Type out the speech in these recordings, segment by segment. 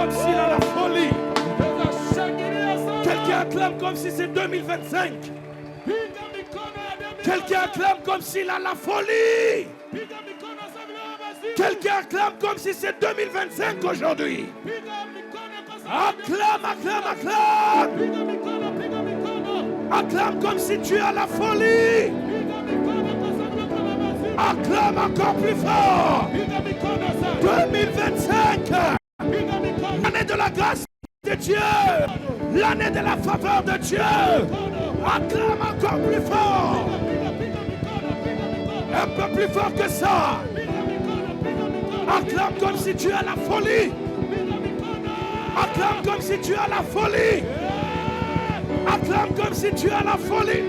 comme s'il a la folie. Quelqu'un acclame comme si c'est 2025. Quelqu'un acclame comme s'il a la folie. Quelqu'un acclame comme si c'est 2025 aujourd'hui. Acclame, acclame, acclame. Acclame comme si tu as la folie. Acclame encore plus fort. 2025. L'année de la grâce de Dieu. L'année de la faveur de Dieu. Acclame encore plus fort. Un peu plus fort que ça. Acclame comme si tu as la folie. Acclame comme si tu as la folie. Acclame comme si tu as la folie.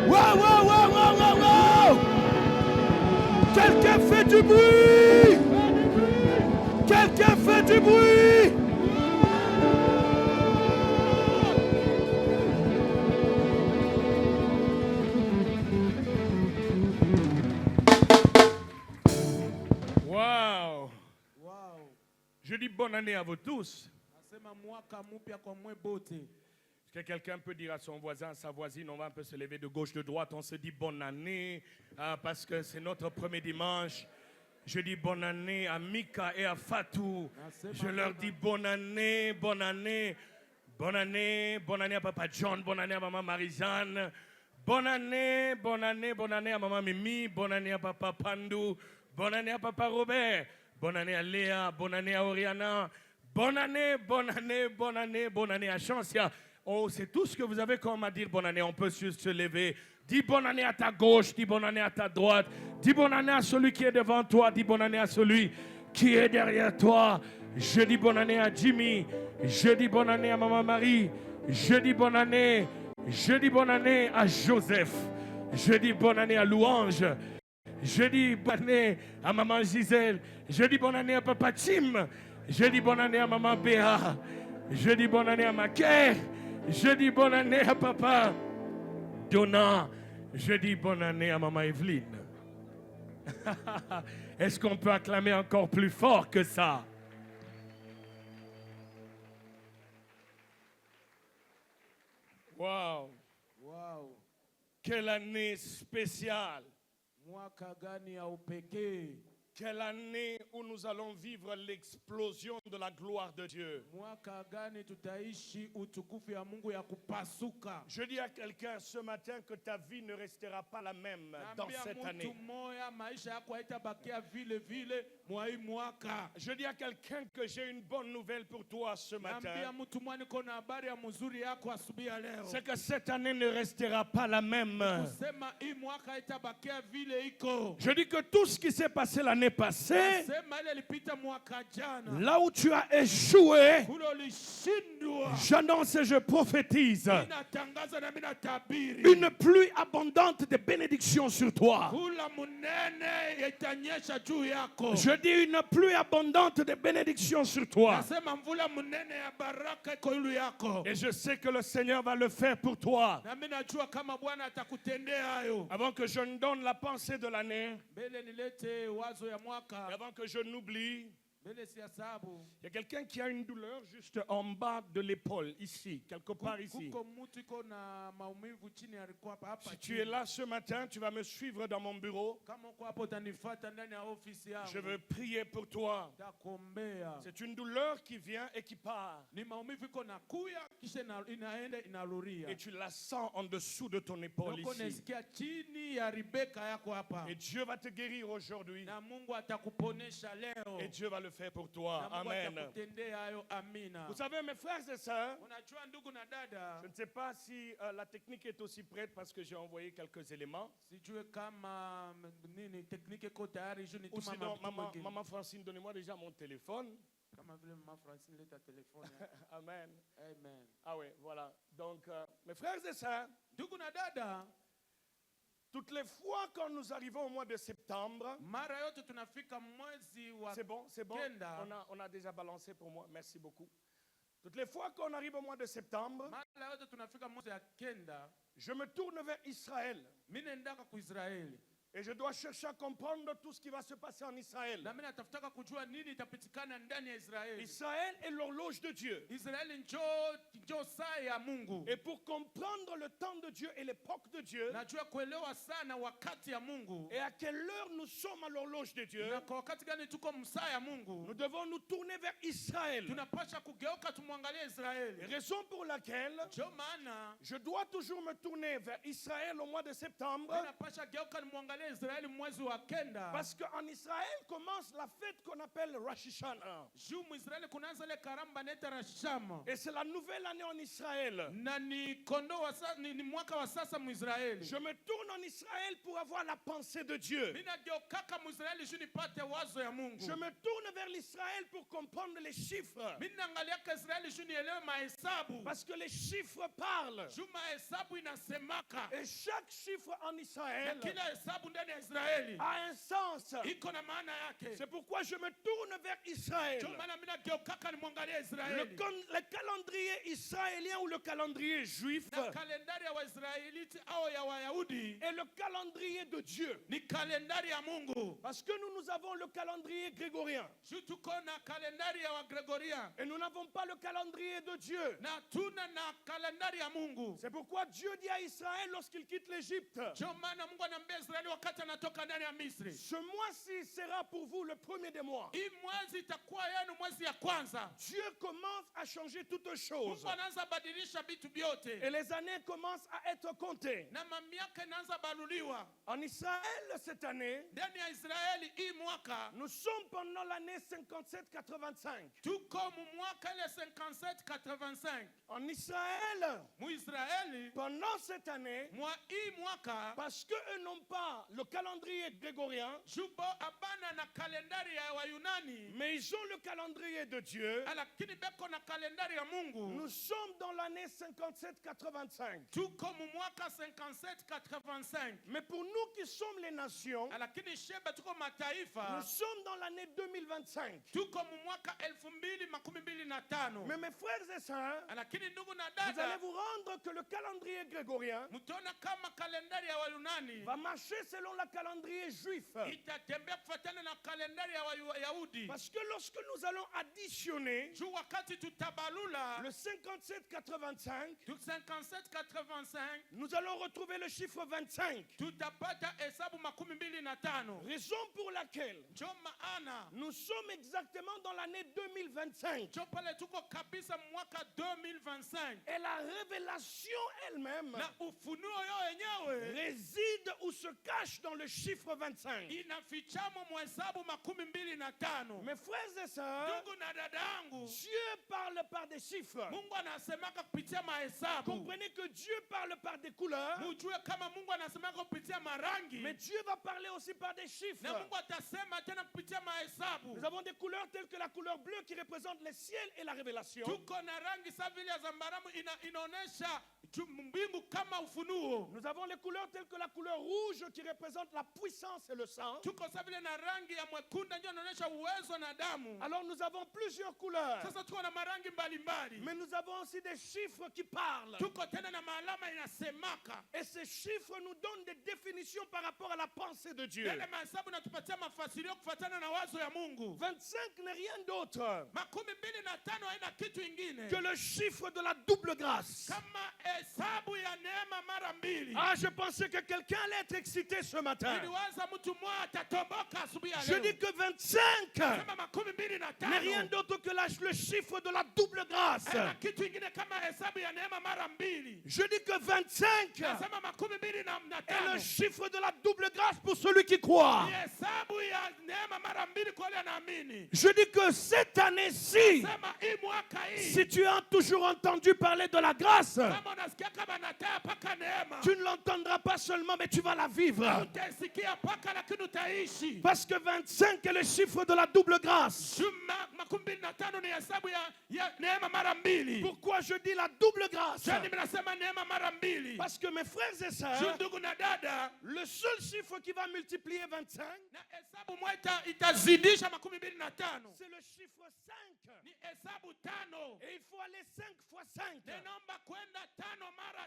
Wow, wow, wow, wow, wow, wow. Quelqu'un fait du bruit. Quelqu'un fait du bruit. Wow. Je dis bonne année à vous tous. Est-ce que quelqu'un peut dire à son voisin, à sa voisine, on va un peu se lever de gauche, de droite, on se dit bonne année, parce que c'est notre premier dimanche. Je dis bonne année à Mika et à Fatou. Je leur dis bonne année, bonne année. Bonne année, bonne année à Papa John, bonne année à Maman Marie-Jeanne. Bonne année, bonne année, bonne année à Maman Mimi, bonne année à Papa Pandou, bonne année à Papa Robert, bonne année à Léa, bonne année à Oriana, bonne année, bonne année, bonne année, bonne année à Chancia. Oh, c'est tout ce que vous avez comme à dire bonne année. On peut juste se lever. Dis bonne année à ta gauche, dis bonne année à ta droite. Dis bonne année à celui qui est devant toi, dis bonne année à celui qui est derrière toi. Je dis bonne année à Jimmy. Je dis bonne année à Maman Marie. Je dis bonne année. Je dis bonne année à Joseph. Je dis bonne année à Louange. Je dis bonne année à Maman Gisèle. Je dis bonne année à Papa Tim. Je dis bonne année à Maman Béa. Je dis bonne année à Maquet. Je dis bonne année à Papa Donna. Je dis bonne année à Maman Evelyne. Est-ce qu'on peut acclamer encore plus fort que ça? Wow. Wow. Quelle année spéciale. Mwaka gani ya upekee. Quelle année où nous allons vivre l'explosion de la gloire de Dieu. Mwaka gani tutaishi utukufu ya Mungu ya kupasuka. Je dis à quelqu'un ce matin que ta vie ne restera pas la même dans cette année. Maisha yako haitabakia vile vile mwa hii mwaka. Je dis à quelqu'un que j'ai une bonne nouvelle pour toi ce matin. C'est que cette année ne restera pas la même. Je dis que tout ce qui s'est passé l'année passée, là où tu as échoué, j'annonce et je prophétise une pluie abondante de bénédictions sur toi. Je dis une pluie abondante de bénédictions sur toi. Et je sais que le Seigneur va le faire pour toi. Avant que je ne donne la pensée de l'année, avant que je n'oublie, il y a quelqu'un qui a une douleur juste en bas de l'épaule, ici, quelque part ici. Si tu es là ce matin, tu vas me suivre dans mon bureau. Je veux prier pour toi. C'est une douleur qui vient et qui part. Et tu la sens en dessous de ton épaule ici. Et Dieu va te guérir aujourd'hui. Et Dieu va le faire pour toi. Amen. Vous savez, mes frères et sœurs, je ne sais pas si la technique est aussi prête parce que j'ai envoyé quelques éléments. Ou sinon, maman Francine, donnez-moi déjà mon téléphone. Amen. Amen. Ah oui, voilà. Donc, mes frères et sœurs, toutes les fois quand nous arrivons au mois de septembre, c'est bon, on a déjà balancé pour moi, merci beaucoup. Toutes les fois qu'on arrive au mois de septembre, je me tourne vers Israël. Et je dois chercher à comprendre tout ce qui va se passer en Israël. Na mimi natafutaka kujua nini itapitikana ndani ya Israeli. Israël est l'horloge de Dieu. Israeli njoo saa ya Mungu. Et pour comprendre le temps de Dieu et l'époque de Dieu, Najua kuelewa sana wakati ya Mungu. et à quelle heure nous sommes à l'horloge de Dieu, Na kwa wakati gani tuko msaa ya Mungu. nous devons nous tourner vers Israël. Tunapasha kugeuka tumwangalie Israeli. Raison pour laquelle Ndio maana je dois toujours me tourner vers Israël au mois de septembre. tunapasha geuka nimwangalie Israeli mwezi wa kenda. Parce qu'en Israël commence la fête qu'on appelle Rosh Hashanah. Juu Israeli kunaanza ile karamba inaitwa Rosh Hashanah. Et c'est la nouvelle année en Israël. Na ni kondo wa sasa ni mwaka wa sasa mu Israeli. Je me tourne en Israël pour avoir la pensée de Dieu. Mimi nageukaka mu Israeli juu nipate wazo ya Mungu. Je me tourne vers l'Israël pour comprendre les chiffres. Mimi naangalia kwa Israeli juu nielewe mahesabu. Parce que les chiffres parlent. Juu mahesabu inasemaka. Et chaque chiffre en Israël Kila hesabu ndani ya Israeli a un sens. iko na maana yake. C'est pourquoi je me tourne vers Israël. Ndio maana mimi nageukaka nimwangalie Israeli. Le calendrier israélien ou le calendrier juif Na kalendari ya Waisraeliti au ya Wayahudi est le calendrier de Dieu. ni kalendari ya Mungu. Parce que nous avons le calendrier grégorien. Juu tuko na kalendari ya Wagregoria. Et nous n'avons pas le calendrier de Dieu. Na tuna na kalendari ya Mungu. C'est pourquoi Dieu dit à Israël lorsqu'il quitte l'Égypte, Ndio maana Mungu anambia Israeli wakati anatoka ndani ya Misri. ce mois-ci sera pour vous le premier des mois. Hii mwezi itakuwa yenu mwezi ya kwanza. Dieu commence à changer toutes choses. Mungu anaanza badilisha vitu vyote. Et les années commencent à être comptées. Na mamiaka inaanza baluliwa. En Israël, cette année, Ndani ya Israeli hii mwaka nous sommes pendant l'année 57-85. tuko mu mwaka ile 57-85. En Israël, Mu Israeli pendant cette année, hii mwaka parce qu'eux n'ont pas le calendrier grégorien, jubo abana na kalendari ya Wayunani, mais ils ont le calendrier de Dieu, lakini beko na kalendari ya Mungu. nous sommes dans l'année 57-85. Tuko mu mwaka 57-85. Mais pour nous qui sommes les nations, Lakini sheba tuko nous mataifa sommes dans l'année 2025. tuko mu mwaka 2025. Mais mes frères et sœurs, Lakini ndugu na vous allez dada, vous rendre que le calendrier grégorien mtaona kama kalendari ya Wayunani va marcher selon le calendrier juif. itatembea kufuatana na kalendari ya Wayahudi. Parce que lorsque nous allons additionner Juu wakati tutabalula le 57-85, 57-85 nous allons retrouver le chiffre 25. tutapata hesabu 25. Raison pour laquelle Ndio maana nous sommes exactement dans l'année 2025. ndio pale tuko kabisa mwaka 2025. Et la révélation elle-même Na ufunuo yo wenyewe réside ou se cache dans le chiffre 25. inafichamo mhesabu 25. Mes frères et sœurs, Ndugu na dadangu, Dieu parle par des chiffres. Mungu anasemaka kupitia mahesabu. Comprenez que Dieu parle par des couleurs, Mujue kama Mungu anasemaka kupitia marangi. mais Dieu va parler aussi par des chiffres. Na Mungu atasema tena kupitia mahesabu. Nous avons des couleurs telles que la couleur bleue qui représente le ciel et la révélation. Tuko na rangi sa vile ya zambaramu inaonesha mbingu kama ufunuo. Nous avons les couleurs telles que la couleur rouge qui représente la puissance et le sang. Tuko sa vile na rangi ya mwekunda ndio inaonesha uwezo na damu. Alors nous avons plusieurs couleurs, Sasa tuko na marangi mbalimbali. mais nous avons aussi des chiffres qui parlent. Tuko tena na maalama inasemaka. Et ces chiffres nous donnent des définitions par rapport à la pensée de Dieu. Yale mahesabu natupatia mafasirio kufuatana na wazo ya Mungu. 25 n'est rien d'autre 25 haina kitu ingine que le chiffre de la double grâce. kama hesabu ya neema mara mbili. Ah, je pensais que quelqu'un allait être excité ce matin. Niliwaza mtu mmoja atatomboka asubuhi ya Je leo. dis que 25 Sema 25 n'est rien d'autre que le chiffre de la double grâce. haina kitu ingine kama hesabu ya neema mara mbili. Je dis que 25 Sema 25 est le chiffre de la double grâce pour celui qui croit. ni hesabu ya neema mara mbili kwa yule anaamini. Je dis que cette année-ci, Sema hii mwaka hii si tu as toujours entendu parler de la grâce, kama unasikia kama nataa paka neema, tu ne l'entendras pas seulement, mais tu vas la vivre. utasikia paka lakini utaishi. Parce que 25 est le chiffre de la double grâce. Juma 25 ni hesabu ya neema mara mbili. Pourquoi je dis la double grâce? Sasa ninasema neema mara mbili. Parce que mes frères et sœurs, Ndugu na dada, le seul chiffre qui va multiplier 25, na hesabu moja itazidisha 25. c'est le chiffre 5. Ni hesabu 5. Et il faut aller 5 fois 5. Ninaomba kwenda 5 mara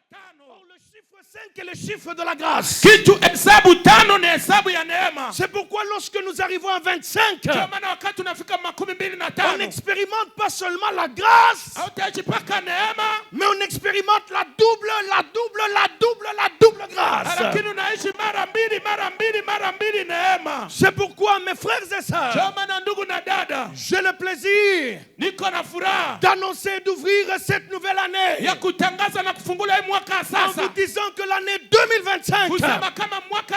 Or, 5. le chiffre 5 est le chiffre de la grâce. Kitu hesabu 5 ni hesabu lorsque nous arrivons à 25, Ndio maana wakati unafika 25, on n'expérimente pas seulement la grâce, hautaichipaka neema, mais on expérimente la double grâce. lakini unaishi mara mbili neema. C'est pourquoi, mes frères et sœurs, Ndio maana ndugu na dada, j'ai le plaisir niko na furaha d'annoncer et d'ouvrir cette nouvelle année ya kutangaza na kufungula hii mwaka en vous sasa, disant que l'année 2025 kusema kama mwaka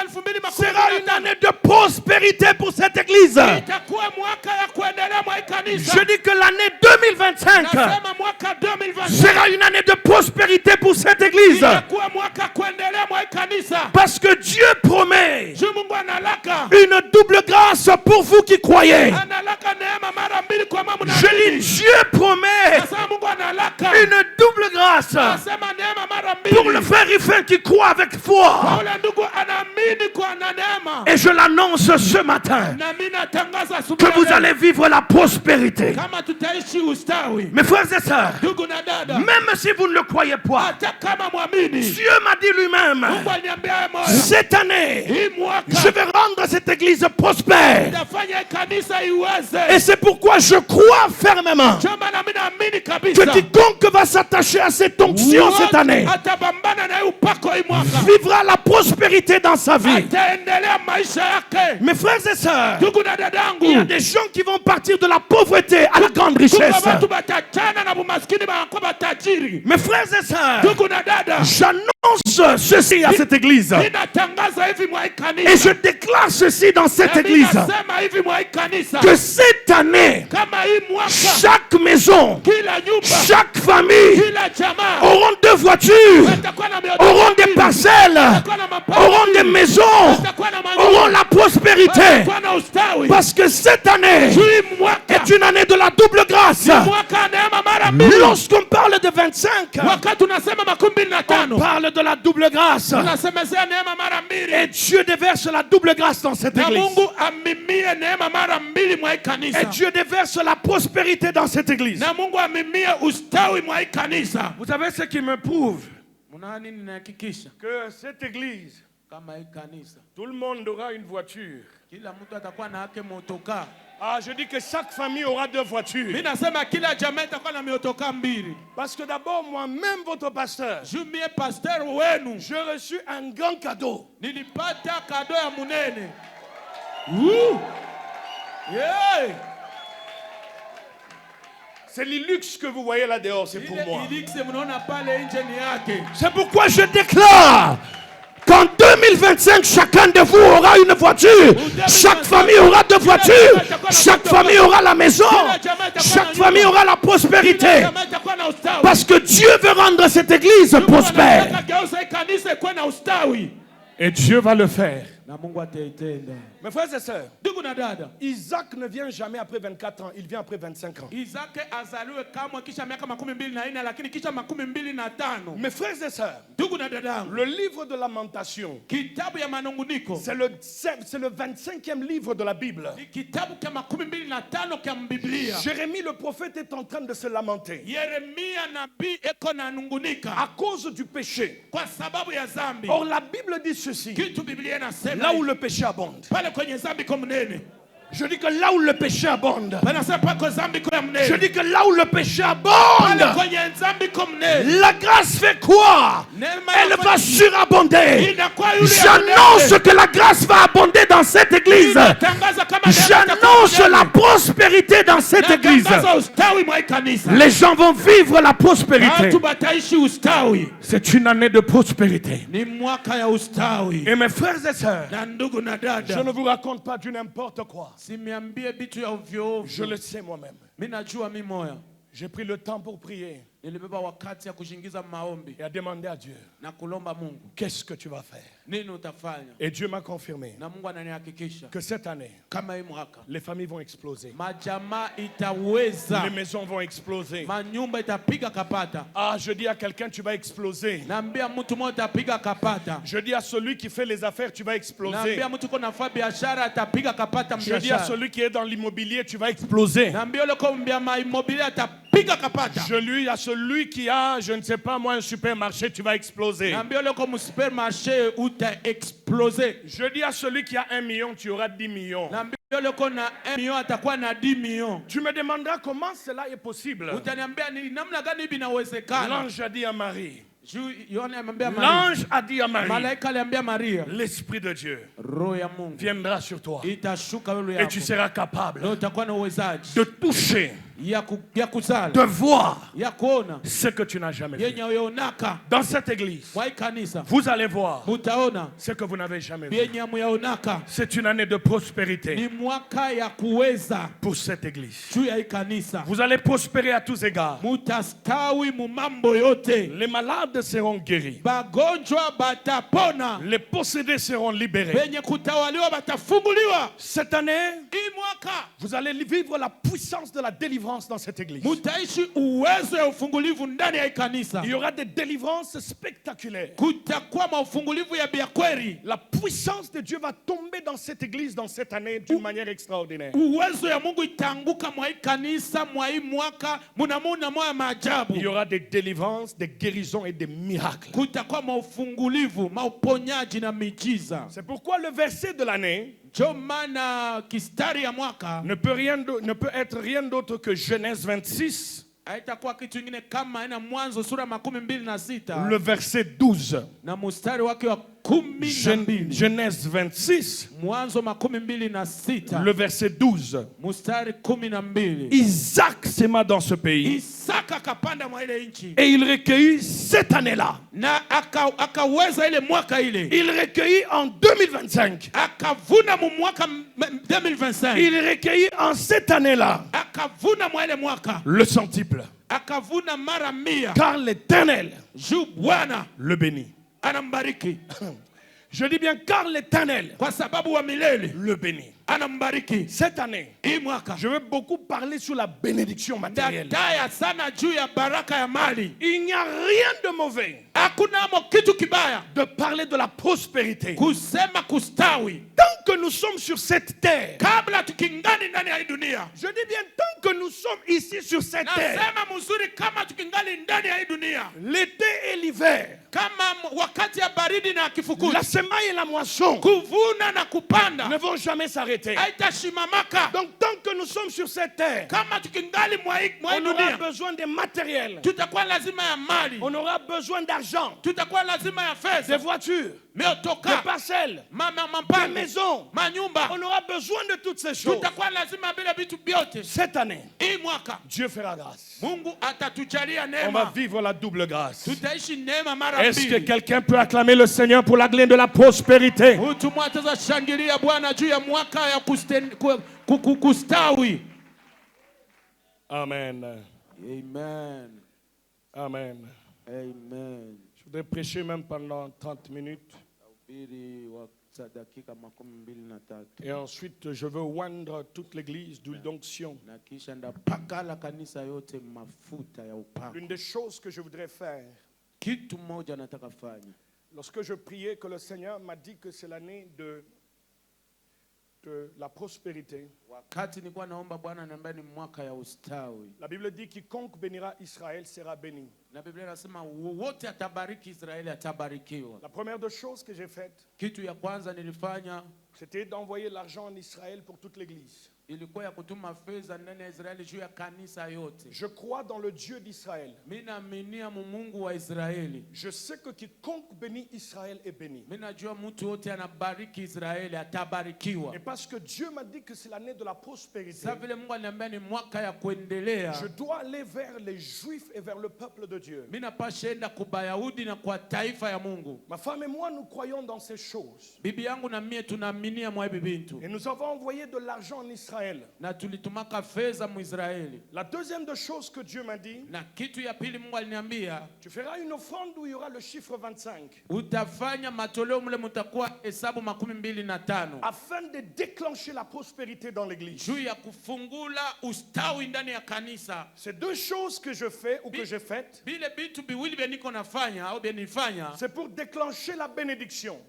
sera une 2025 année de prospérité pour cette église. itakuwa mwaka ya kuendelea mwa kanisa. Je dis que l'année 2025 Nasema mwaka 2025 sera une année de prospérité pour cette église. itakuwa mwaka kuendelea mwa kanisa. Parce que Dieu promet Juu Mungu analaka une double grâce pour vous qui croyez. analaka neema mara mbili kwa mama Je dis, Dieu promet Nasema Mungu analaka une double grâce nasema neema mara pour le mbili frère Ifin qui croit avec foi. ule ndugu anaamini kwa na neema. Et je l'annonce ce matin Na mimi natangaza que asubuhi vous leo, allez vivre la prospérité. kama tutaishi ustawi. Mes frères et sœurs, Ndugu na dada, même si vous ne le croyez pas, hata kama mwamini, Dieu m'a dit lui-même, Mungu aliniambia wewe moyo, cette année, hii mwaka je vais rendre cette église prospère. itafanya kanisa iweze. Et c'est pourquoi je crois fermement Ndio maana mimi naamini que kabisa quiconque va s'attacher à cette onction cette année atapambana na hii upako hii mwaka, vivra la prospérité dans sa vie. ataendelea maisha yake. Mes frères et sœurs, Ndugu na dadangu, il y a des gens qui vont partir de la pauvreté à la grande kuna richesse. watu batachana na umaskini banakuwa batajiri. Mes frères et sœurs, Ndugu na dada, j'annonce ceci à cette église ninatangaza hivi mwa et kanisa, je déclare ceci dans cette na église ninasema hivi mwa kanisa, que cette année, kama hii mwaka chaque maison, kila nyumba, chaque famille kila jamaa auront 2 voitures, watakuwa na mioto auront des mbili, parcelles, watakuwa na mapato auront des mbili, maisons, watakuwa na manyumba, auront la prospérité. watakuwa na ustawi. Parce que cette année Hii mwaka est une année de la double grâce. mwaka neema mara mbili. Lorsqu'on parle de 25, Wakati unasema on 25 parle de la double grâce. unasemezea neema mara Et mbili, Dieu déverse la double grâce dans cette na église. Mungu amimie neema mara mbili mwa kanisa, Et Dieu déverse la prospérité dans cette église. na Mungu amimie ustawi mwa kanisa. Vous savez ce qui me prouve Mnani ninahakikisha que cette église, kama hii kanisa tout le monde aura une voiture. kila mtu atakuwa na yake motoka. Ah, je dis que chaque famille aura 2 voitures. Mimi nasema kila jamaa itakuwa na motoka mbili. Parce que d'abord, moi-même, votre pasteur, Juu mie pastor wenu j'ai reçu un grand cadeau. nilipata kado ya munene. Woo! Yeah! C'est l'illuxe que vous voyez là dehors, c'est pour moi. Ile iliksi mnaona pale nje ni yake. C'est pourquoi je déclare qu'en 2025, chacun de vous aura une voiture. Chaque famille aura 2 voitures. Chaque famille aura la maison. Chaque famille aura la prospérité. Jamaa itakuwa na ustawi. Parce que Dieu veut rendre cette église prospère. Anataka geuza hii kanisa ikuwe na ustawi. Et Dieu va le faire. Na Mungu ataitenda. Mes frères et sœurs, Ndugu na dada, Isaac ne vient jamais après 24 ans, il vient après 25 ans. Isake azaliwe kamwe kisha miaka 24 lakini kisha 25. Mes frères et sœurs, Ndugu na dadangu, le livre de Lamentation, kitabu ya manunguniko c'est le 25e livre de la Bible. ni kitabu cha 25 cha Biblia. Jérémie le prophète est en train de se lamenter Yeremia nabii eko na nungunika à cause du péché. kwa sababu ya zambi. Or la Bible dit ceci, Kitu Biblia inasema là où le péché abonde. pale kwenye zambi kwa mnene. Je dis que là où le péché abonde. Panasema pako zambi kwa mnene. Je dis que là où le péché Pale abonde, kwenye zambi kwa mnene. la grâce fait quoi? Neema Elle va surabonder. inakuwa yule J'annonce que la grâce va abonder dans cette église. Tangaza kama J'annonce la prospérité dans cette église. Tangaza ustawi mwa kanisa. Les gens vont vivre la prospérité. Watu bataishi ustawi. C'est une année de prospérité. Ni mwaka ya ustawi. Et mes frères et sœurs, Na ndugu na je dada, ne vous raconte pas du n'importe quoi. simiambie bitu ya ovyo Je ovyo. le sais moi-même. Mimi najua mimi moya. J'ai pris le temps pour prier Nilibeba wakati ya kushingiza maombi et à demander à Dieu, na kulomba Mungu. qu'est-ce que tu vas faire? Nini utafanya? Et Dieu m'a confirmé Na Mungu ananihakikisha que cette année, kama hii mwaka les familles vont exploser. majamaa itaweza. Les maisons vont exploser. Manyumba itapiga kapata. Ah, je dis à quelqu'un, tu vas exploser. Naambia mtu mmoja atapiga kapata. Je dis à celui qui fait les affaires, tu vas exploser. Naambia mtu uko nafanya biashara atapiga kapata Je dis à biashara. celui qui est dans l'immobilier, tu vas exploser. Naambia yule kwa mbia immobilier atapiga kapata. Je lui à celui qui a, je ne sais pas moi, un supermarché, tu vas exploser. Naambia yule kwa supermarché utaexplose. Je dis à celui qui a 1 million, tu auras 10 millions. Naambia yule uko na 1 million atakuwa na 10 millions. Tu me demanderas comment cela est possible. Utaniambia ni namna gani hivi inawezekana? L'ange a dit à Marie. L'ange a dit à Marie. Malaika aliambia Maria. L'Esprit de Dieu Roho ya Mungu viendra sur toi. Itashuka wewe Et yako. tu seras capable Na utakuwa na uwezaji de toucher, ya kuzala, de voir ya kuona ce que tu n'as jamais vu. yenye uyaonaka. Dans cette église, Kwa kanisa vous allez voir mutaona ce que vous n'avez jamais vu. yenye muyaonaka. C'est une année de prospérité Ni mwaka ya kuweza pour cette église. juu ya kanisa. Vous allez prospérer à tous égards. Mutastawi mu mambo yote. Les malades seront guéris. Bagonjwa batapona. Les possédés seront libérés. Benye kutawaliwa batafunguliwa. Cette année, Hii mwaka vous allez vivre la puissance de la délivrance dans cette église. mutaishi uwezo ya ufungulivu ndani ya kanisa. Il y aura des délivrances spectaculaires. Kutakuwa maufungulivu ya biakweli. La puissance de Dieu va tomber dans cette église dans cette année d'une manière extraordinaire. Uwezo ya Mungu itanguka mwa kanisa mwa mwaka munamuna mwa maajabu. Il y aura des délivrances, des guérisons et des miracles. Kutakuwa maufungulivu, mauponyaji na miujiza. C'est pourquoi le verset de l'année kistari ya mwaka ne peut être rien d'autre que Genèse 26. Haitakuwa kitu kingine kama ina Mwanzo sura 26 le verset 12. na mstari wake wa 12. Genèse 26. Mwanzo 26 le verset 12. mstari 12. Isaac s'aima dans ce pays. Isaka akapanda mwa ile nchi. Et il recueillit cette année-là. Na akaweza ile mwaka ile. Il recueillit en 2025. Akavuna mu mwaka 2025. Il recueillit en cette année-là. Akavuna mwa ile mwaka. Le centuple. Akavuna mara 100. Car l'Éternel Ju Bwana le bénit. Anambariki. Je dis bien car l'Éternel kwa sababu wa milele le bénit. Anambariki. Cette année, hii mwaka je veux beaucoup parler sur la bénédiction matérielle. Dadaya sana juu ya baraka ya mali. Il n'y a rien de mauvais hakuna kitu kibaya de parler de la prospérité. Kusema kustawi. Tant que nous sommes sur cette terre, kabla tukingani ndani ya dunia. Je dis bien tant que nous sommes ici sur cette terre. Nasema mzuri kama tukingali ndani ya dunia. L'été et l'hiver. Kama wakati ya baridi na kifukuti. La semaille et la moisson. Kuvuna na kupanda. Ne vont jamais s'arrêter. Haitashimamaka. Donc tant que nous sommes sur cette terre, kama tukingali mwa on aura besoin de matériel. Tutakuwa lazima ya mali. On aura besoin d'argent. Tutakuwa lazima ya fedha. Des voitures. Meotoka. Des parcelles. Des maisons. Manyumba. On aura besoin de toutes ces choses. Tutakuwa lazima bila vitu vyote. Cette année, hii mwaka Dieu fera grâce. Mungu atatujalia neema. On va vivre la double grâce. Tutaishi neema mara mbili. Est-ce que quelqu'un peut acclamer le Seigneur pour la glande de la prospérité? Mtu mmoja shangilia Bwana juu ya mwaka ya kustawi. Amen. Amen. Amen. Amen. Je voudrais prêcher même pendant 30 minutes. Et ensuite, je veux oindre toute l'église d'huile d'onction. L'une des choses que je voudrais faire, lorsque je priais, que le Seigneur m'a dit que c'est l'année de la prospérité. La Bible dit quiconque bénira Israël sera béni. La première des choses que j'ai faites, c'était d'envoyer l'argent en Israël pour toute l'église. Je crois dans le Dieu d'Israël. Je sais que quiconque bénit Israël est béni. Et parce que Dieu m'a dit que c'est l'année de la prospérité, je dois aller vers les Juifs et vers le peuple de Dieu. Ma femme et moi, nous croyons dans ces choses. Et nous avons envoyé de l'argent en Israël. La deuxième des choses que Dieu m'a dit, tu feras une offrande où il y aura le chiffre 25. Afin de déclencher la prospérité dans l'église. Ces deux choses que je fais ou que j'ai faites, c'est pour déclencher la bénédiction.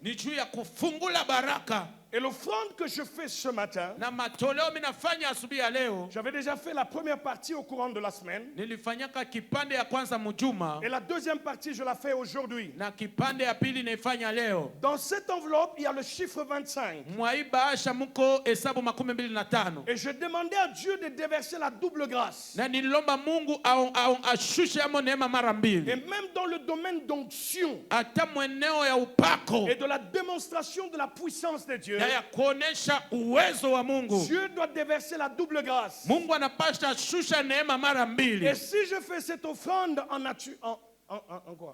Et l'offrande que je fais ce matin, na matoleo minafanya asubuhi ya leo, j'avais déjà fait la première partie au courant de la semaine. nilifanyaka kipande ya kwanza mjuma, Et la deuxième partie, je la fais aujourd'hui. na kipande ya pili naifanya leo. Dans cette enveloppe, il y a le chiffre 25. Mwaibaasha muko hesabu 25. Et je demandais à Dieu de déverser la double grâce. Na nililomba Mungu ashushe amo neema mara Et mbili. même dans le domaine d'onction Hata mweneo ya upako et de la démonstration de la puissance de Dieu, na ya kuonesha uwezo wa Mungu. Dieu doit déverser la double grâce. Mungu anapasha shusha neema mara mbili. Et si je fais cette offrande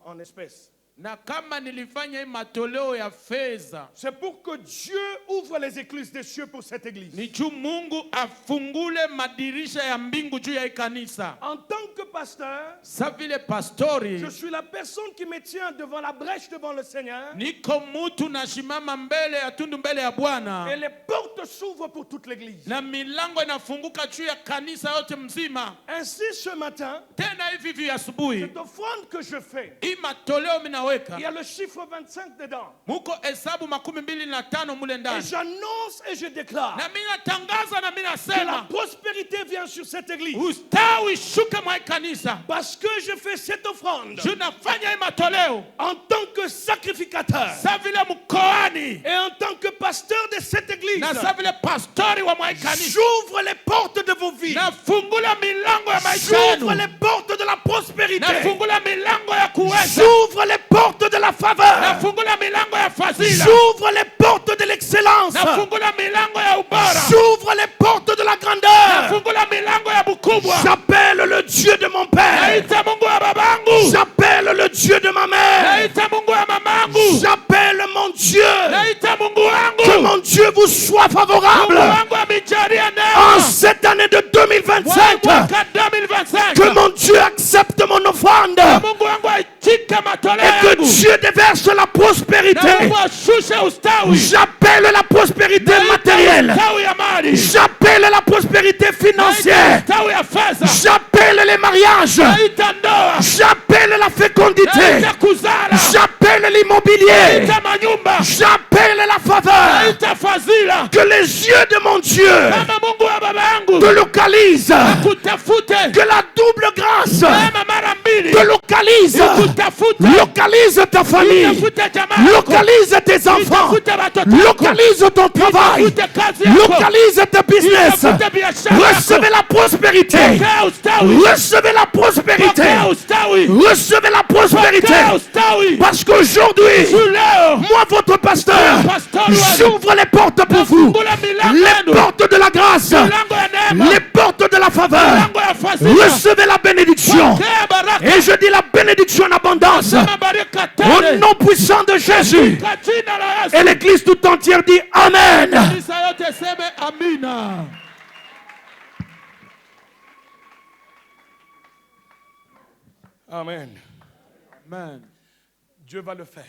en espèces, Na kama nilifanya hii matoleo ya fedha, c'est pour que Dieu ouvre les écluses des cieux pour cette église. ni juu Mungu afungule madirisha ya mbingu juu ya hii kanisa. En tant que pasteur, Sa vile pastori, je suis la personne qui me tient devant la brèche devant le Seigneur. niko mutu nashimama mbele ya tundu mbele ya Et Bwana, les portes s'ouvrent pour toute l'église. na milango inafunguka juu ya kanisa yote mzima. Ainsi, ce matin, Tena hivi hivi asubuhi, cette offrande que je fais, hii matoleo minaweka il y a le chiffre 25 dedans. muko hesabu 25 mule Et ndani, j'annonce et je déclare na mimi natangaza na mimi que la nasema prospérité vient sur cette église. ustawi shuka mwa hii kanisa. Parce que je fais cette offrande Juu nafanya hii matoleo en tant que sacrificateur sa vile mkoani et en tant que pasteur de cette église. na sa vile pastori wa mwa hii kanisa. J'ouvre les portes de vos vies. Nafungula milango ya maisha yenu, J'ouvre les portes de la prospérité. nafungula milango ya kuweza, J'ouvre les portes de la faveur. nafungula milango ya fadhila, J'ouvre les portes de l'excellence. nafungula milango ya ubora, J'ouvre les portes de la grandeur. nafungula milango ya bukubwa. J'appelle le Dieu de mon père. Naita Mungu wa babangu, J'appelle le Dieu de ma mère. naita Mungu wa mamangu, J'appelle mon Dieu. naita Mungu Que wangu, mon Dieu vous soit Mungu favorable wangu amijalie en neema cette année de wa 2025. mwaka 2025. Que mon Dieu accepte mon offrande Mungu wangu aitika matoleo et que yangu, Dieu déverse la na prospérité. Mungu ashushe ustawi, J'appelle la prospérité matérielle. ustawi ya mali, J'appelle la prospérité financière. ustawi ya fedha, J'appelle les mariages. naita ndoa, J'appelle la fécondité. naita kuzala, J'appelle l'immobilier. naita manyumba, J'appelle la faveur. naita fadhila. Que les yeux de mon Dieu Kama Mungu wa baba yangu te localisent. kutafute, Que la double grâce kama mara mbili te localise. kutafute, Localise ta famille. kutafute jamaa yako, Localise tes enfants. kutafute watoto wako, Localise ton travail. kutafute kazi yako, Localise tes business. kutafute biashara yako. Recevez la prospérité. Pokea ustawi, Recevez la prospérité. pokea ustawi, Recevez la prospérité. pokea ustawi. Parce qu'aujourd'hui, Leo moi, votre pasteur, pasteur wangu, j'ouvre les portes pour vous. nafungula milango Les yenu, portes de la grâce. milango ya neema, Les portes de la faveur. milango ya fadhila. Recevez la bénédiction. Pokea baraka, Et je dis la bénédiction en abondance. sema baraka Au tele. nom puissant de Jésus. Kwa jina la Yesu. Et l'église tout entière dit Amen. Kanisa yote seme amina. Amen. Amen. Dieu va le faire.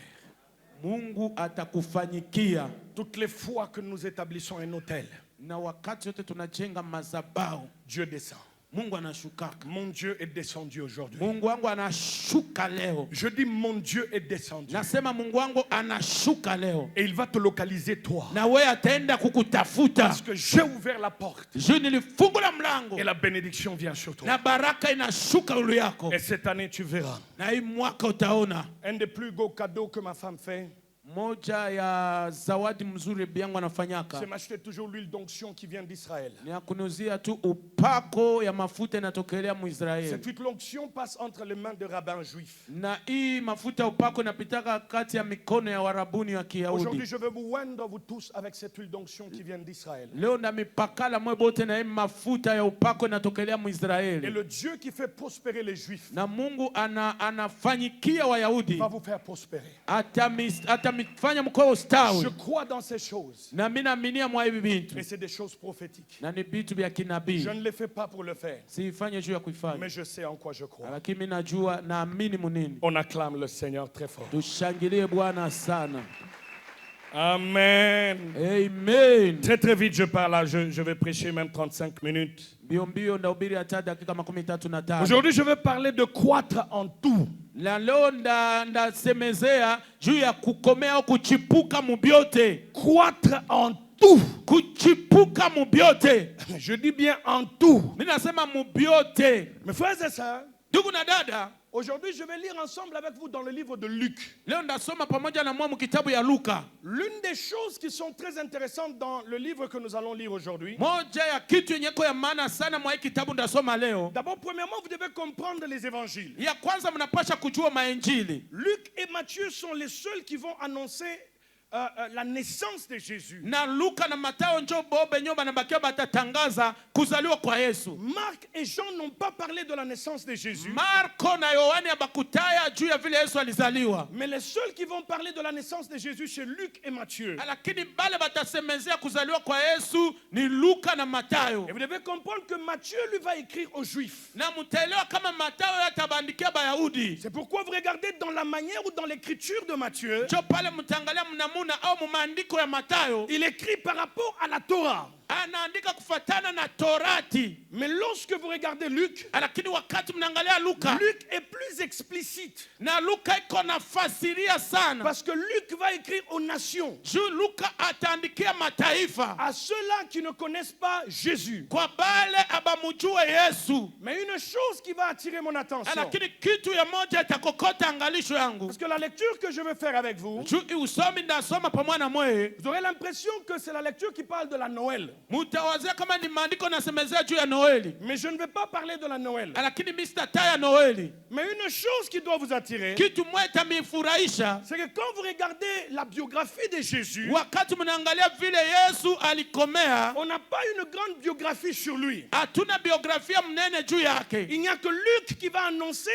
Mungu atakufanyikia. Toutes les fois que nous établissons un hôtel, Na wakati yote tunajenga madhabahu, Dieu descend. Mungu anashuka. Mon Dieu est descendu aujourd'hui. Mungu wangu anashuka leo. Je dis mon Dieu est descendu. Nasema Mungu wangu anashuka leo. Et il va te localiser toi. Na wewe ataenda kukutafuta. Parce que j'ai ouvert la porte. Je nilifungula mlango. Et la bénédiction vient sur toi. Na baraka inashuka ulu yako. Et cette année tu verras. Na hii mwaka utaona. Un des plus beaux cadeaux que ma femme fait, Moja ya zawadi mzuri biangu anafanyaka c'est m'acheter toujours l'huile d'onction qui vient d'Israël. ni akunuzia tu upako ya mafuta inatokelea Muisraeli. Cette huile d'onction passe entre les mains de rabbins juifs. Na hii mafuta ya upako inapitaka kati ya mikono ya warabuni wa Aujourd'hui, Kiyahudi. je veux vous oindre, vous tous, avec cette huile d'onction qui vient d'Israël. Leo na mipakala mwe bote na hii mafuta ya upako inatokelea Et Muisraeli. le Dieu qui fait prospérer les Juifs Na Mungu anafanyikia Wayahudi. va vous faire prospérer. Atamifanya mkoa Je ustawi. crois dans ces choses. Na mimi naaminia mwa hivi vitu. Et c'est des choses prophétiques. Na ni vitu vya kinabii. Je ne les fais pas pour le faire. Siifanye juu ya kuifanya. Mais je sais en quoi je crois. Lakini mimi najua naamini munini. On acclame le Seigneur très fort. Tushangilie Bwana sana. Amen. Amen. Très très vite je parle là, je vais prêcher même 35 minutes. Mbio mbio ndahubiri hata dakika 35. Aujourd'hui je veux parler de croître en tout. La leo ndasemezea juu ya kukomea au kuchipuka mubyote. Croître en tout. Kuchipuka mubyote. Je dis bien en tout. Mimi nasema mubyote. Mes frères et sœurs, ndugu na dada, aujourd'hui je vais lire ensemble avec vous dans le livre de Luc. Leo ndasoma pamoja na mwa kitabu ya Luka. L'une des choses qui sont très intéressantes dans le livre que nous allons lire aujourd'hui. Moja ya kitu yenye ya maana sana mwa kitabu ndasoma leo. D'abord, premièrement, vous devez comprendre les évangiles. Ya kwanza mnapasha kujua maenjili. Luc et Matthieu sont les seuls qui vont annoncer la naissance de Jésus. Na Luka na Mathayo njo bobe nyo banabakia batatangaza kuzaliwa kwa Yesu. Marc et Jean n'ont pas parlé de la naissance de Jésus. Marko na Yohani abakutaya juu ya vile Yesu alizaliwa. Mais les seuls qui vont parler de la naissance de Jésus, c'est Luc et Matthieu. Lakini bale batasemezea kuzaliwa kwa Yesu ni Luka na Mathayo. Et vous devez comprendre que Matthieu lui va écrire aux Juifs. Na mtaelewa kama Mathayo atabandikia Bayahudi. C'est pourquoi vous regardez dans la manière ou dans l'écriture de Matthieu. Jo pale mtangalia mnamuna au maandiko ya Mathayo. Il écrit par rapport à la Torah. Anaandika kufatana na Torati. Mais lorsque vous regardez Luc, lakini wakati mnaangalia Luka, Luc est plus explicite. Na Luka iko nafasiria sana. Parce que Luc va écrire aux nations. Luka ataandikia mataifa. À ceux-là qui ne connaissent pas Jésus. Kwa bale abamujue Yesu. Mais une chose qui va attirer mon attention. Lakini kitu ya moja itakokota angalisho yangu. Parce que la lecture que je vais faire avec vous, usomi ndasoma pamoja na mwe, vous aurez l'impression que c'est la lecture qui parle de la Noël. Mutawazia kama ni maandiko nasemezea juu ya Noeli. Mais je ne vais pas parler de la Noël. Lakini Mr. Taya Noeli. Mais une chose qui doit vous attirer, kitu moja mifurahisha, c'est que quand vous regardez la biographie de Jésus, wakati mnaangalia vile Yesu alikomea, on n'a pas une grande biographie sur lui. Hatuna biografia mnene juu yake. Il n'y a que Luc qui va annoncer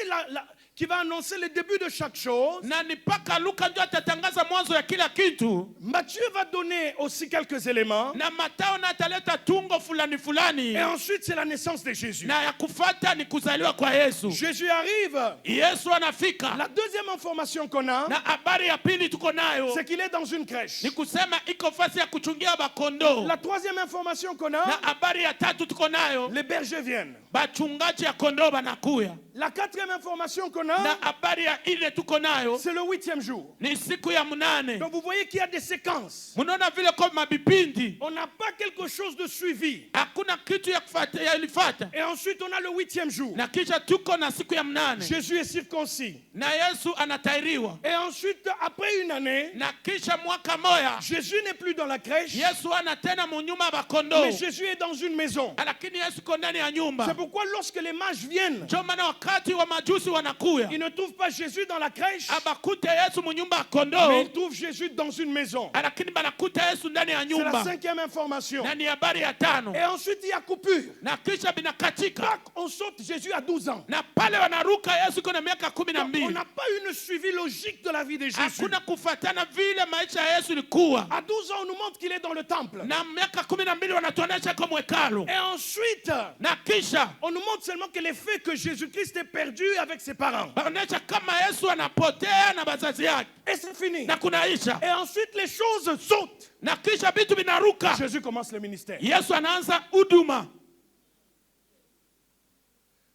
qui va annoncer le début de chaque chose. Na nipaka Luka ndio atatangaza mwanzo ya kila kitu. Matthieu va donner aussi quelques éléments. Na Mathayo na ataleta tungo fulani. Et ensuite c'est la naissance de Jésus. Na ya kufuata ni kuzaliwa kwa Yesu. Jésus arrive. Yesu anafika. La deuxième information qu'on a, na habari ya pili tuko nayo, c'est qu'il est dans une crèche. Ni kusema iko fasi ya kuchungia bakondo. La troisième information qu'on a, na habari ya tatu tuko nayo, les bergers viennent. Bachungaji ya kondoo banakuya. La quatrième information qu'on a, na habari ya ile tuko nayo, c'est le 8e jour. Ni siku ya munane. Donc vous voyez qu'il y a des séquences. Munaona vile kama bipindi. On n'a pas quelque chose de suivi. Hakuna kitu ya kufuata ya ilifata. Et ensuite on a le 8e jour. Na kisha tuko na siku ya munane. Jésus est circoncis. Na Yesu anatairiwa. Et ensuite après une année, na kisha mwaka moya, Jésus n'est plus dans la crèche. Yesu ana tena munyuma bakondo. Mais Jésus est dans une maison. Lakini Yesu ko ndani ya nyumba. C'est pourquoi lorsque les mages viennent, wakati wa majusi wanakuya, ils ne trouvent pas Jésus dans la crèche, abakute Yesu munyumba kondo, mais ils trouvent Jésus dans une maison. Lakini banakuta Yesu ndani ya nyumba. C'est la 5e information. Na ni habari ya tano. Et ensuite il y a coupure. Na kisha binakatika. On saute Jésus à 12 ans. Na pale wanaruka Yesu kuna miaka 12. On n'a pas une suivi logique de la vie de Jésus. Hakuna kufuatana vile maisha ya Yesu ilikuwa. À 12 ans on nous montre qu'il est dans le temple. Na miaka 12 wanatuonesha kama hekalu. Et ensuite, na kisha on nous montre seulement que les faits que Jésus-Christ est perdu avec ses parents. Baonesha kama Yesu anapotea na bazazi yake. Et c'est fini. Na kunaisha. Et ensuite les choses sautent. Na kisha vitu binaruka. Jésus commence le ministère. Yesu anaanza huduma.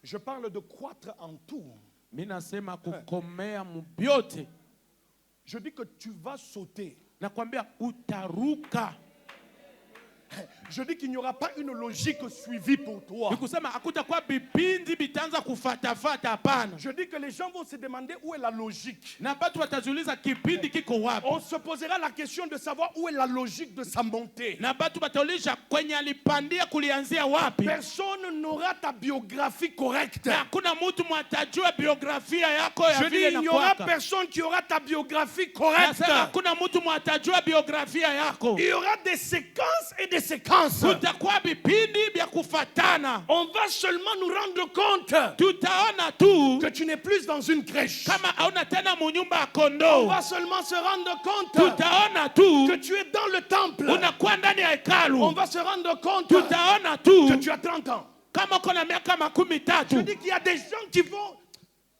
Je parle de croître en tout. Mimi nasema kukomea mbyote. Je dis que tu vas sauter. Nakwambia utaruka. Je dis qu'il n'y aura pas une logique suivie pour toi. Je dis que les gens vont se demander où est la logique. On se posera la question de savoir où est la logique de sa montée. Personne n'aura ta biographie correcte. Je dis il n'y aura personne qui aura ta biographie correcte. Il y aura des séquences et des séquences. On va seulement nous rendre compte que tu n'es plus dans une crèche. On va seulement se rendre compte que tu es dans le temple. On va se rendre compte que tu as 30 ans. Je dis qu'il y a des gens qui vont...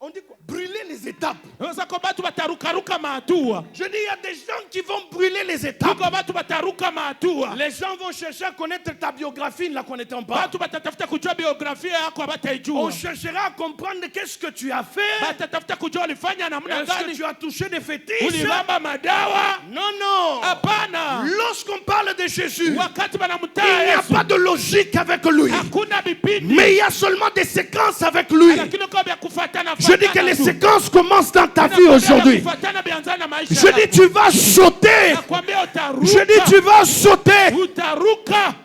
On dit quoi? Brûler les étapes. Unaweza kwa batu batarukaruka mahatua. Je dis, il y a des gens qui vont brûler les étapes. Kuko batu bataruka mahatua. Les gens vont chercher à connaître ta biographie, ne la connaissant pas. Batu batatafuta kujua biografia yako On abataijua. cherchera à comprendre qu'est-ce que tu as fait. Batatafuta kujua ulifanya namna Est-ce que gani. tu as touché des fétiches? Ulibamba madawa. Non, non. Hapana. Lorsqu'on parle de Jésus, Wakati il banamtaa n'y a Yesu. pas de logique avec lui. Hakuna bipindi. Mais il y a seulement des séquences avec lui. Lakini kwa vya kufuatana Je dis que les tu. séquences commencent dans ta vie aujourd'hui. Kufuatana bianza na maisha Je dis, yako. tu vas sauter. Nakwambia utaruka. Je dis, tu vas sauter. Utaruka.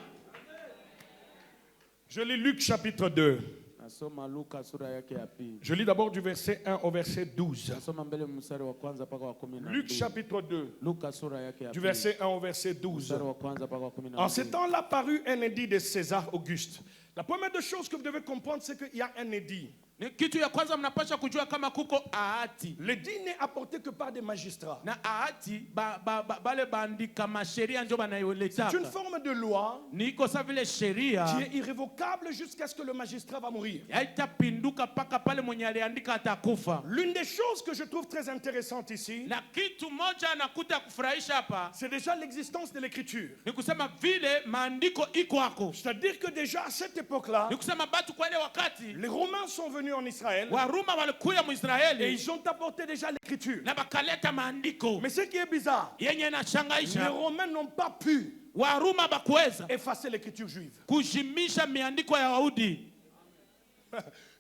Je lis Luc chapitre 2. Nasoma Luka sura yake ya pili. Je lis d'abord du verset 1 au verset 12. Nasoma mbele mstari wa kwanza mpaka wa 12. Luc chapitre 2, Luka sura yake ya du pili. verset 1 au verset 12. Mstari wa kwanza mpaka wa 12. En ce temps-là parut un édit de César Auguste. La première des choses que vous devez comprendre, c'est qu'il y a un édit. Ni kitu ya kwanza mnapasha kujua kama kuko ahati. L'édit n'est apporté que par des magistrats. Na ahati bale bandika masheria ndio C'est une banayoletaka. forme de loi Niko sa vile sheria qui est irrévocable jusqu'à ce que le magistrat va mourir. haitapinduka paka pale mwenye aliandika atakufa. L'une des choses que je trouve très intéressante ici, Na kitu moja anakuta kufurahisha hapa c'est déjà l'existence de l'écriture. ni kusema vile maandiko iko hako. C'est-à-dire que déjà à cette époque-là, Ni kusema batu kwa ile wakati les Romains sont venus en Israël Waruma walikuya et Muisraeli ils ont apporté déjà l'écriture. na bakaleta maandiko Mais ce qui est bizarre, yenye les inashangaisha. Romains n'ont pas pu Waruma bakuweza effacer l'écriture juive. kujimisha miandiko ya Wayahudi.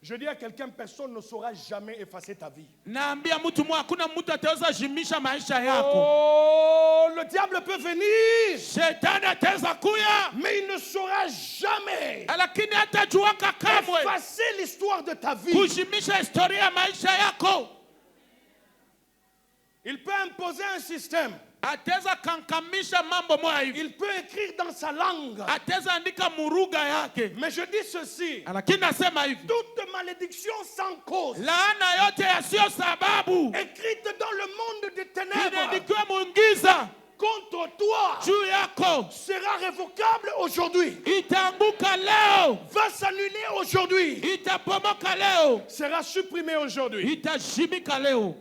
Je dis à quelqu'un, personne ne saura jamais effacer ta vie. Naambia mtu mmoja hakuna mtu ataweza jimisha maisha yako. Oh, le diable peut venir, Shetani ataweza kuya mais il ne saura jamais lakini hatajuaka kamwe effacer l'histoire de ta vie. kujimisha historia ya maisha yako. Il peut imposer un système. Ataweza kankamisha mambo moja hivi. Il peut écrire dans sa langue. Ataweza andika muruga yake. Mais je dis ceci, Lakini nasema hivi. toute malédiction sans cause, Laana yote yasiyo sababu écrite dans le monde des ténèbres inaandikiwa muingiza contre toi, juu yako sera révocable aujourd'hui. itaanguka leo, Va s'annuler aujourd'hui. itapomoka leo, Sera supprimé aujourd'hui. itashimika leo.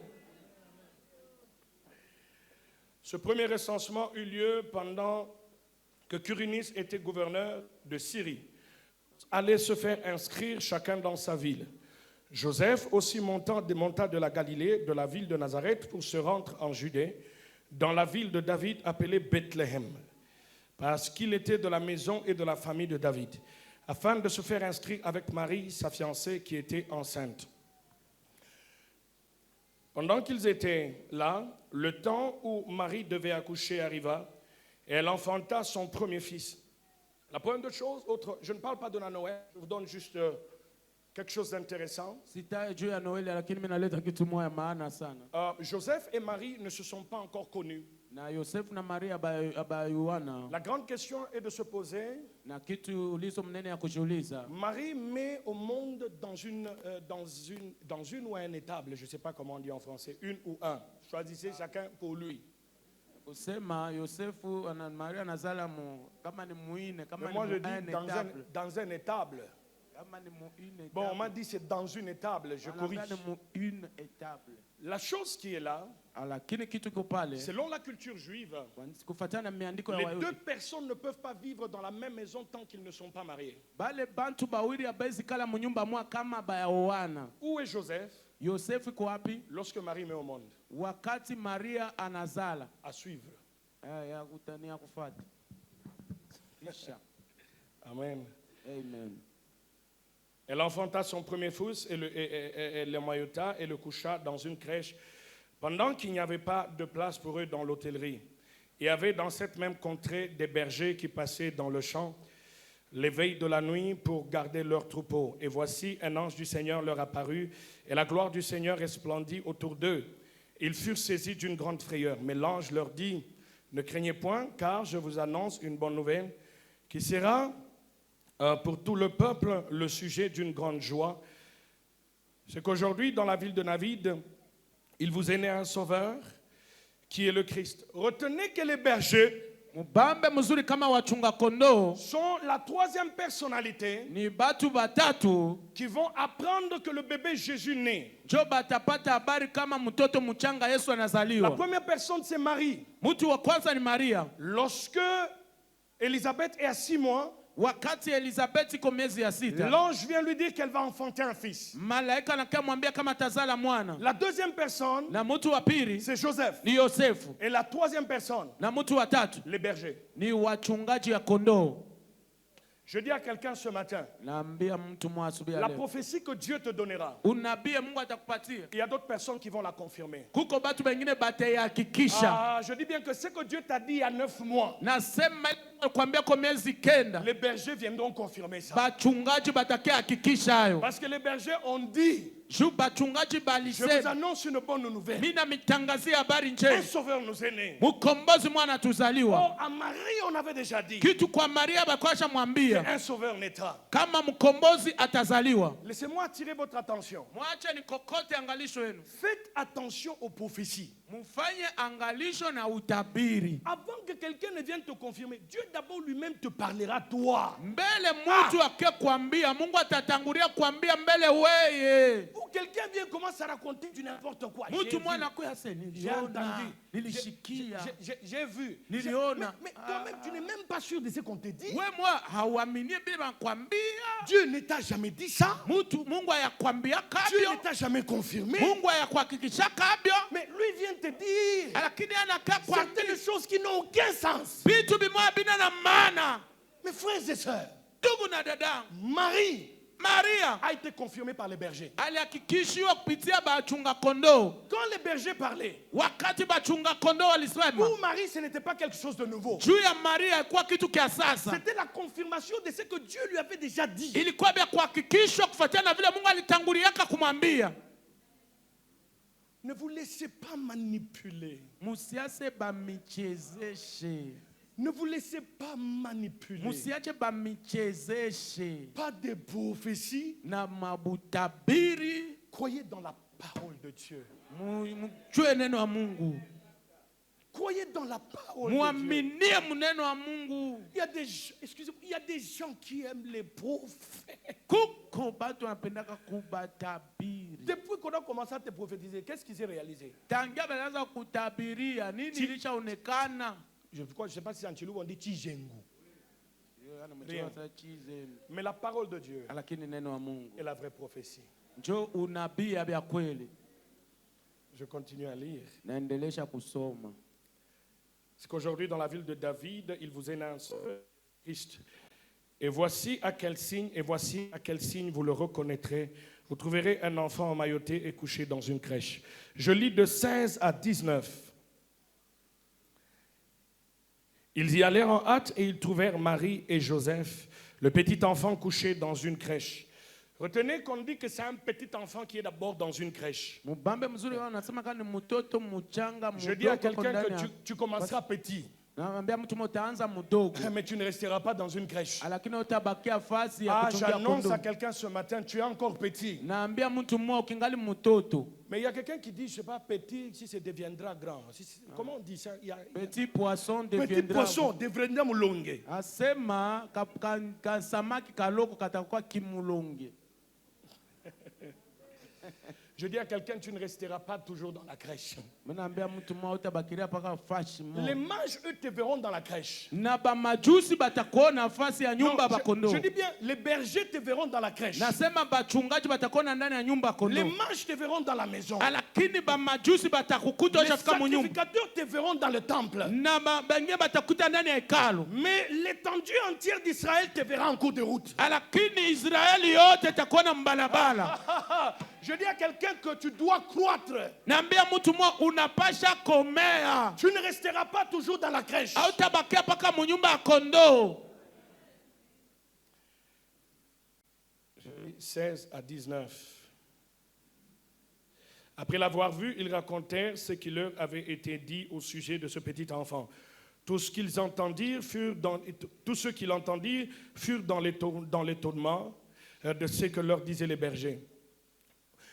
Ce premier recensement eut lieu pendant que Quirinius était gouverneur de Syrie. Allait se faire inscrire chacun dans sa ville. Joseph aussi monta de la Galilée, de la ville de Nazareth, pour se rendre en Judée, dans la ville de David appelée Bethléem, parce qu'il était de la maison et de la famille de David, afin de se faire inscrire avec Marie, sa fiancée, qui était enceinte. Pendant qu'ils étaient là, le temps où Marie devait accoucher arriva et elle enfanta son premier fils. La première chose, je ne parle pas de la Noël, je vous donne juste quelque chose d'intéressant. Sitaje juu ya Noeli lakini mimi naleta kitu moja maana sana. Joseph et Marie ne se sont pas encore connus. Na Yosefu na Maria abayuana. La grande question est de se poser. Na kitu ulizo mnene ya kujiuliza. Marie met au monde dans une ou un étable, je ne sais pas comment on dit en français, une ou un. Choisissez chacun pour lui. Usema Yosefu na Maria nazala kama ni muine kama Mais moi ni je dis dans un étable. Kama ni muine. Bon, on m'a dit c'est dans une étable, je corrige. Une étable. La chose qui est là, Lakini kitu kiko pale. selon la culture juive, Kufuatana na miandiko ya les Wayahudi. deux personnes ne peuvent pas vivre dans la même maison tant qu'ils ne sont pas mariés. Bale bantu bawili abezi kala munyumba mwa kama bayaoana. Où est Joseph Yosefu iko wapi? lorsque Marie met au monde? Wakati Maria anazala. À suivre. Ya kutania kufuata. Isha. Amen. Amen. Elle enfanta son premier fils et le maillota et le coucha dans une crèche pendant qu'il n'y avait pas de place pour eux dans l'hôtellerie. Il y avait dans cette même contrée des bergers qui passaient dans le champ les veilles de la nuit pour garder leurs troupeaux. Et voici, un ange du Seigneur leur apparut et la gloire du Seigneur resplendit autour d'eux. Ils furent saisis d'une grande frayeur. Mais l'ange leur dit, ne craignez point, car je vous annonce une bonne nouvelle qui sera pour tout le peuple le sujet d'une grande joie. C'est qu'aujourd'hui, dans la ville de David, il vous est né un sauveur qui est le Christ. Retenez que les bergers Mubambe mzuri kama wachunga kondoo sont la troisième personnalité ni batu batatu qui vont apprendre que le bébé Jésus naît. jo batapata habari kama mtoto mchanga Yesu La anazaliwa. première personne, c'est Marie. Mtu wa kwanza ni Maria. Lorsque Élisabeth est à 6 mois, Wakati Elizabeth iko miezi ya 6, l'ange vient lui dire qu'elle va enfanter un fils. malaika anakamwambia kama tazala mwana. La deuxième personne, Na mtu wa pili c'est Joseph. ni Yosefu. Et la troisième personne, Na mtu wa tatu les bergers. ni wachungaji ya kondoo. Je dis à quelqu'un ce matin, Naambia mtu mwa asubuhi la leo, prophétie que Dieu te donnera, unabii Mungu atakupatia. il y a d'autres personnes qui vont la confirmer. Kuko batu bengine batayahakikisha. Ah, je dis bien que ce que Dieu t'a dit il y a 9 mois, Nasema kwambia kwa miezi kenda, les bergers viendront confirmer ça. bachungaji batakayehakikisha hayo. Parce que les bergers ont dit, Juu bachungaji je vous balisema, annonce une bonne nouvelle. mimi namitangazia habari Un njema. sauveur nous est né. Mkombozi mwana tuzaliwa. Oh, à Marie, on avait déjà dit, Kitu kwa Maria bakwasha mwambia un sauveur naîtra. kama mkombozi atazaliwa. Laissez-moi attirer votre attention. Mwache ni kokote angalisho yenu. Faites attention aux prophéties. Mufanye angalisho na utabiri. Avant que quelqu'un ne vienne te confirmer, Dieu d'abord lui-même te parlera toi. Mbele mtu akikwambia, Mungu atatangulia kuambia mbele weye. Ou quelqu'un vient commencer à raconter du n'importe quoi. Mtu mwana kwa J'ai niliona, entendu. nilishikia, J'ai vu. niliona. Mais toi-même, tu n'es même pas sûr de ce qu'on te dit. We mwa hauaminie bila nakwambia. Dieu ne t'a jamais dit ça. Mungu ayakwambia Dieu kabyo. ne t'a jamais confirmé. Mungu ayakuhakikisha kabyo. Mais lui vient te dire Lakini anakaa kwambia certaines choses qui n'ont aucun sens. vitu bimoya bina na maana. Mes frères et sœurs, Ndugu na dadangu, Marie Maria a été confirmée par les bergers. alihakikishiwa kupitia bachunga kondoo. Quand les bergers parlaient, Wakati bachunga kondoo walisema, pour Marie, ce n'était pas quelque chose de nouveau. juu ya Maria ilikuwa kitu kia sasa. C'était la confirmation de ce que Dieu lui avait déjà dit. Ilikuwa vya kuhakikishwa kufuatana na vile Mungu alitanguliaka kumwambia. Ne vous laissez pas manipuler. Musiache bamichezeshe. Ne vous laissez pas manipuler. Musiache bamichezeshe. Pas de prophéties. Na mabutabiri. Croyez dans la parole de Dieu. Mjue neno wa Mungu. Croyez dans la parole de Dieu. Muaminie muneno wa Mungu. Il y a des, excusez-moi, il y a des gens qui aiment les prophètes. Kuko batu wanapendaka kubatabiri. Depuis qu'on a commencé à te prophétiser, qu'est-ce qui s'est réalisé? Tangia banaanza kutabiria, nini ilishaonekana? Je ne sais pas si en Chilou on dit Tijengu. Rien. Mais la parole de Dieu Lakini neno wa Mungu est la vraie prophétie. njo unabii ya kweli. Je continue à lire. Naendelesha kusoma. C'est qu'aujourd'hui, dans la ville de David, il vous annonce Christ. Et voici à quel signe vous le reconnaîtrez. Vous trouverez un enfant emmailloté et couché dans une crèche. Je lis de 16 à 19. Ils y allèrent en hâte et ils trouvèrent Marie et Joseph, le petit enfant couché dans une crèche. Retenez qu'on dit que c'est un petit enfant qui est d'abord dans une crèche. Je dis à quelqu'un que tu commenceras petit. Mais tu ne resteras pas dans une crèche. Ah, j'annonce à quelqu'un ce matin, tu es encore petit. Mais il y a quelqu'un qui dit, je ne sais pas, petit, si ça deviendra grand. Comment on dit ça? Petit poisson deviendra moulongue. Asema samaki kaloko katakuwa kimulonge. Je dis à quelqu'un, tu ne resteras pas toujours dans la crèche. Les mages, eux, te verront dans la crèche. Non, je dis bien, les bergers te verront dans la crèche. Les mages te verront dans la maison. Les sacrificateurs te verront dans le temple. Mais l'étendue entière d'Israël te verra en cours de route. Je dis à quelqu'un que tu dois croître. Tu ne resteras pas toujours dans la crèche. 16 à 19. Après l'avoir vu, ils racontèrent ce qui leur avait été dit au sujet de ce petit enfant. Tous ceux qui l'entendirent furent dans l'étonnement de ce que leur disaient les bergers.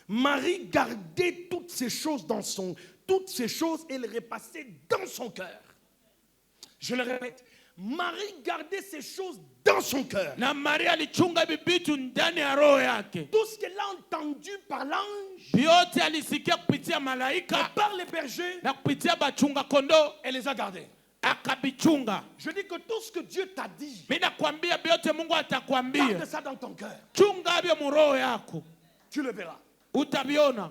Marie gardait toutes ces choses et les repassait dans son cœur. Je le répète, Marie gardait ces choses dans son cœur. Na Maria alichunga hivi vitu ndani ya roho yake. Tout ce qu'elle a entendu par l'ange, Vyote alisikia kupitia malaika par les bergers, na kupitia bachunga kondoo, elle les a gardés. akabichunga. Je dis que tout ce que Dieu t'a dit, Mimi nakwambia vyote Mungu atakwambia. garde ça dans ton cœur. Chunga hivyo mu roho yako. Tu le verras. Utaviona.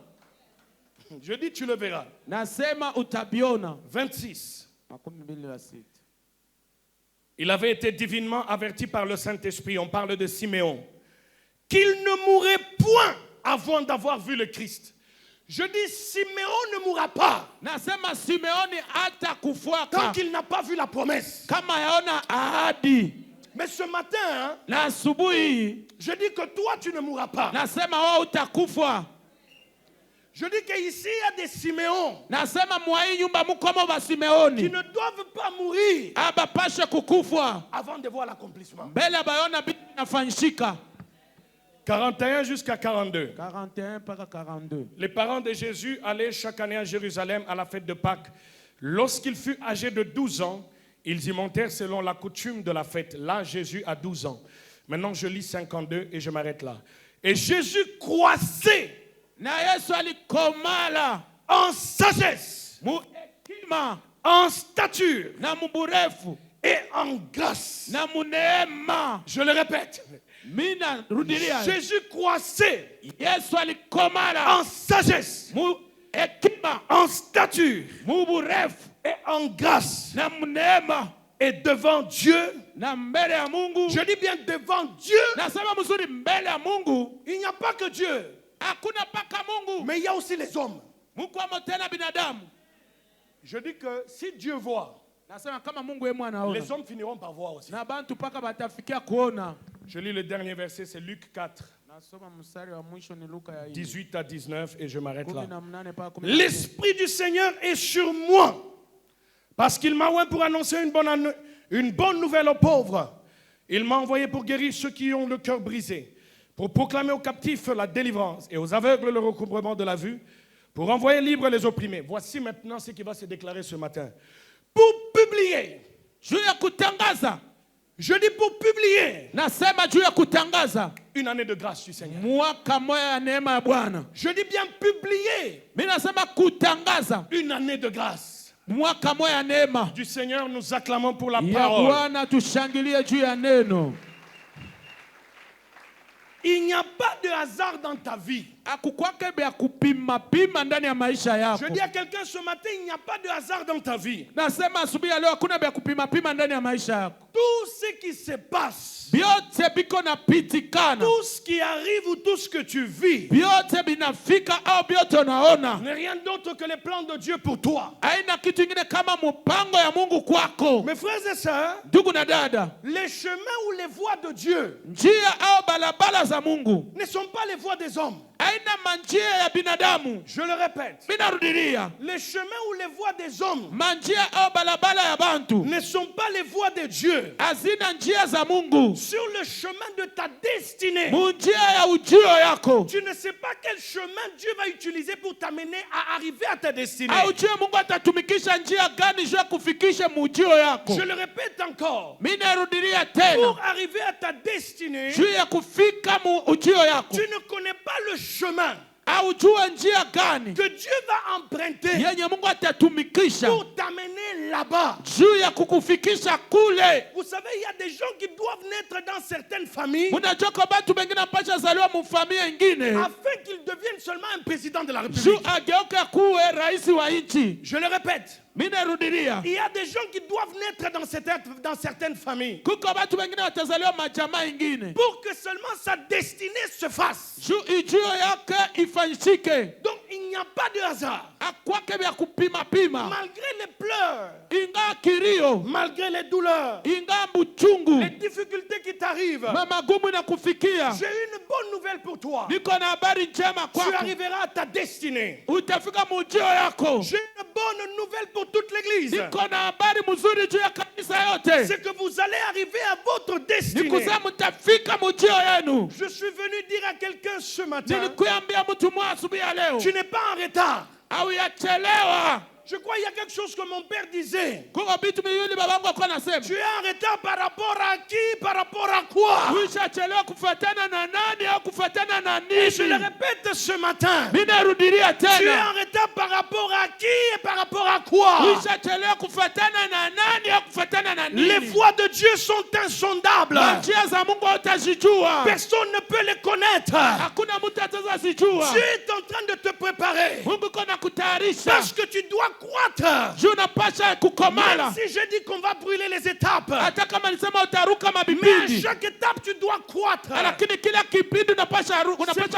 Je dis tu le verras. Nasema utaviona. 26. 26. Il avait été divinement averti par le Saint-Esprit, on parle de Siméon, qu'il ne mourrait point avant d'avoir vu le Christ. Je dis, Siméon ne mourra pas Nasema Simeoni hatakufa tant qu'il n'a pas vu la promesse. kama yaona ahadi. Mais ce matin, Na asubuhi je dis que toi, tu ne mourras pas. nasema wewe utakufa. Je dis qu'ici, il y a des Siméons Nasema mwa hii nyumba mkomo ba qui Simeoni ne doivent pas mourir abapashe kukufa avant de voir l'accomplissement. mbele bayona bitu inafanyika. 41 jusqu'à 42. 41 mpaka 42. Les parents de Jésus allaient chaque année à Jérusalem à la fête de Pâques. Lorsqu'il fut âgé de 12 ans, ils y montèrent selon la coutume de la fête. Là, Jésus a 12 ans. Maintenant, je lis 52 et je m'arrête là. Et Jésus croissait Na Yesu alikomala en sagesse, mu hekima en stature na muburefu et en grâce. na muneema. Je le répète. Mina rudilia. Jésus croissait Yesu alikomala en sagesse, mu hekima, en stature mu burefu et en grâce. na muneema Et devant Dieu, na mbele ya Mungu. je dis bien devant Dieu, Nasema mzuri mbele ya Mungu. il n'y a pas que Dieu, Hakuna paka Mungu. mais il y a aussi les hommes. Mungu amo tena binadamu. Je dis que si Dieu voit, Nasema kama Mungu yeye anaona. les hommes finiront par voir aussi. Na bantu paka batafikia kuona. Je lis le dernier verset, c'est Luc 4, Nasoma mstari wa mwisho ni Luka ya 18 à 19, et je m'arrête là. 18 mpaka 19. L'Esprit du Seigneur est sur moi, parce qu'il m'a oint pour annoncer une bonne nouvelle aux pauvres. Il m'a envoyé pour guérir ceux qui ont le cœur brisé, pour proclamer aux captifs la délivrance et aux aveugles le recouvrement de la vue, pour envoyer libres les opprimés. Voici maintenant ce qui va se déclarer ce matin. Pour publier, Juu ya kutangaza. je dis pour publier, Nasema juu ya kutangaza une année de grâce du Seigneur. mwaka moya ya neema ya Bwana. Je dis bien publier, Mimi nasema kutangaza une année de grâce mwaka moya ya neema du Seigneur. Nous acclamons pour la ya parole. Bwana, tushangilie juu ya neno. Il n'y a pas de hasard dans ta vie. Akukwake bya kupima pima ndani ya maisha yako. Je dis à quelqu'un ce matin, il n'y a pas de hasard dans ta vie. Nasema asubuhi ya leo hakuna bya kupima pima ndani ya maisha yako. Tout ce qui se passe, Vyote biko napitikana. tout ce qui arrive ou tout ce que tu vis, Vyote binafika au vyote unaona. n'est rien d'autre que les plans de Dieu pour toi. Haina kitu ingine kama mpango ya Mungu kwako. Mes frères et sœurs, Ndugu na dada, les chemins ou les voies de Dieu njia au balabala za Mungu ne sont pas les voies des hommes. haina manjia ya binadamu. Je le répète, Minarudilia, les chemins ou les voies des hommes manjia au balabala ya bantu ne sont pas les voies de Dieu. hazina njia za Mungu. Sur le chemin de ta destinée, Munjia ya ujio yako. tu ne sais pas quel chemin Dieu va utiliser pour t'amener à arriver à ta destinée. Aujue Mungu atatumikisha njia gani juu ya kufikisha mujio yako. Je le répète encore, Minarudilia tena. pour arriver à ta destinée, Juu ya kufika ujio yako. tu ne connais pas le chemin Aujue njia gani que Dieu va emprunter yenye Mungu atatumikisha pour t'amener là-bas. juu ya kukufikisha kule. Vous savez, il y a des gens qui doivent naître dans certaines familles Munajua kwa batu bengine mpasha zaliwa mufamilia ingine afin qu'ils deviennent seulement un président de la juu République. ageuke kuwe rais wa nchi. Je le répète, Minarudilia, il y a des gens qui doivent naître dans certaines familles kuko batu bengine watazaliwa majamaa ingine pour que seulement sa destinée se fasse. juu ijio yake ifanyike. Donc il n'y a pas de hasard. Akwake vya kupima pima, Malgré les pleurs, inga kilio, malgré les douleurs, inga buchungu, les difficultés qui t'arrivent, magumu na kufikia, j'ai une bonne nouvelle pour toi. niko na habari njema Tu kwako. arriveras à ta destinée. Utafika mujio yako. J'ai une bonne nouvelle pour toute l'église. Niko na habari mzuri juu ya kanisa yote. C'est que vous allez arriver à votre destinée. Nikuza mutafika mujio yenu. Je suis venu dire à quelqu'un ce matin, Nilikuambia mtu mwa asubuhi ya leo. tu n'es pas en retard. Au yachelewa. Je crois qu'il y a quelque chose que mon père disait. Kuko bitu miwili babangu alikuwa anasema. Tu es en retard par rapport à qui? Par rapport à quoi? Uishachelewa kufuatana na nani au kufuatana na Et je le nini? répète ce matin. Mimi narudilia Tu es tena. en retard par rapport à qui et par rapport à quoi? Uishachelewa kufuatana na nani au kufuatana na Les nini? voies de Dieu sont insondables. Njia za Mungu utazijua. Personne ne peut les connaître. Hakuna mtu atazijua. Dieu est en train de te préparer. Mungu kona kutayarisha. Parce que tu dois croître. Juu unapasha kukomala. Même si je dis qu'on va brûler les étapes. Hata kama nisema utaruka Mais à mabibindi. chaque étape, tu dois croître. Lakini kila kipindi unapasha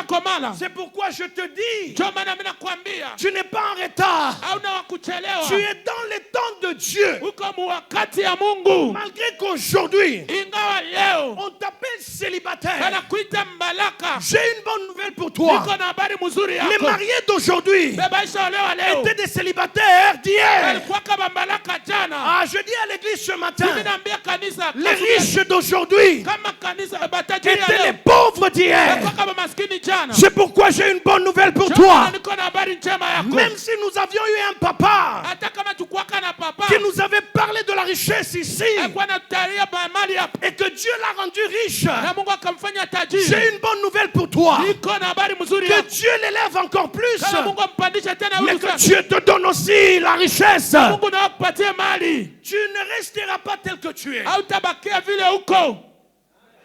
komala. C'est pourquoi je te dis, Ndio maana mimi nakwambia. tu n'es pas en retard. Hauna wa kuchelewa. Tu es dans le temps de Dieu. Uko muwakati ya Mungu. Malgré qu'aujourd'hui, Ingawa leo on t'appelle célibataire. wanakuita mbalaka. J'ai une bonne nouvelle pour toi. Niko na habari mzuri Les yako. mariés d'aujourd'hui Beba ishaolewa leo. étaient des célibataires d'hier. Walikuwa kama mbalaka jana. Ah, je dis à l'église ce matin, Mimi naambia kanisa les riches d'aujourd'hui kama kanisa batajiri étaient ya les leo. pauvres d'hier. Walikuwa kama maskini jana. C'est pourquoi j'ai une bonne nouvelle pour Ndio maana toi. niko na habari njema yako. Même si nous avions eu un papa Hata kama tukuwaka na papa. qui nous avait parlé de la richesse ici Alikuwa anatutaria mali hapa. et que Dieu l'a rendu riche, Na Mungu akamfanya tajiri. j'ai une bonne nouvelle pour toi. Niko na habari mzuri Que yako. Dieu l'élève encore plus, Kama Mungu ampandishe tena mais huyu que sasa. Dieu te donne aussi la richesse. Mungu na akupatie mali. Tu ne resteras pas tel que tu es. Hautabakia vile uko.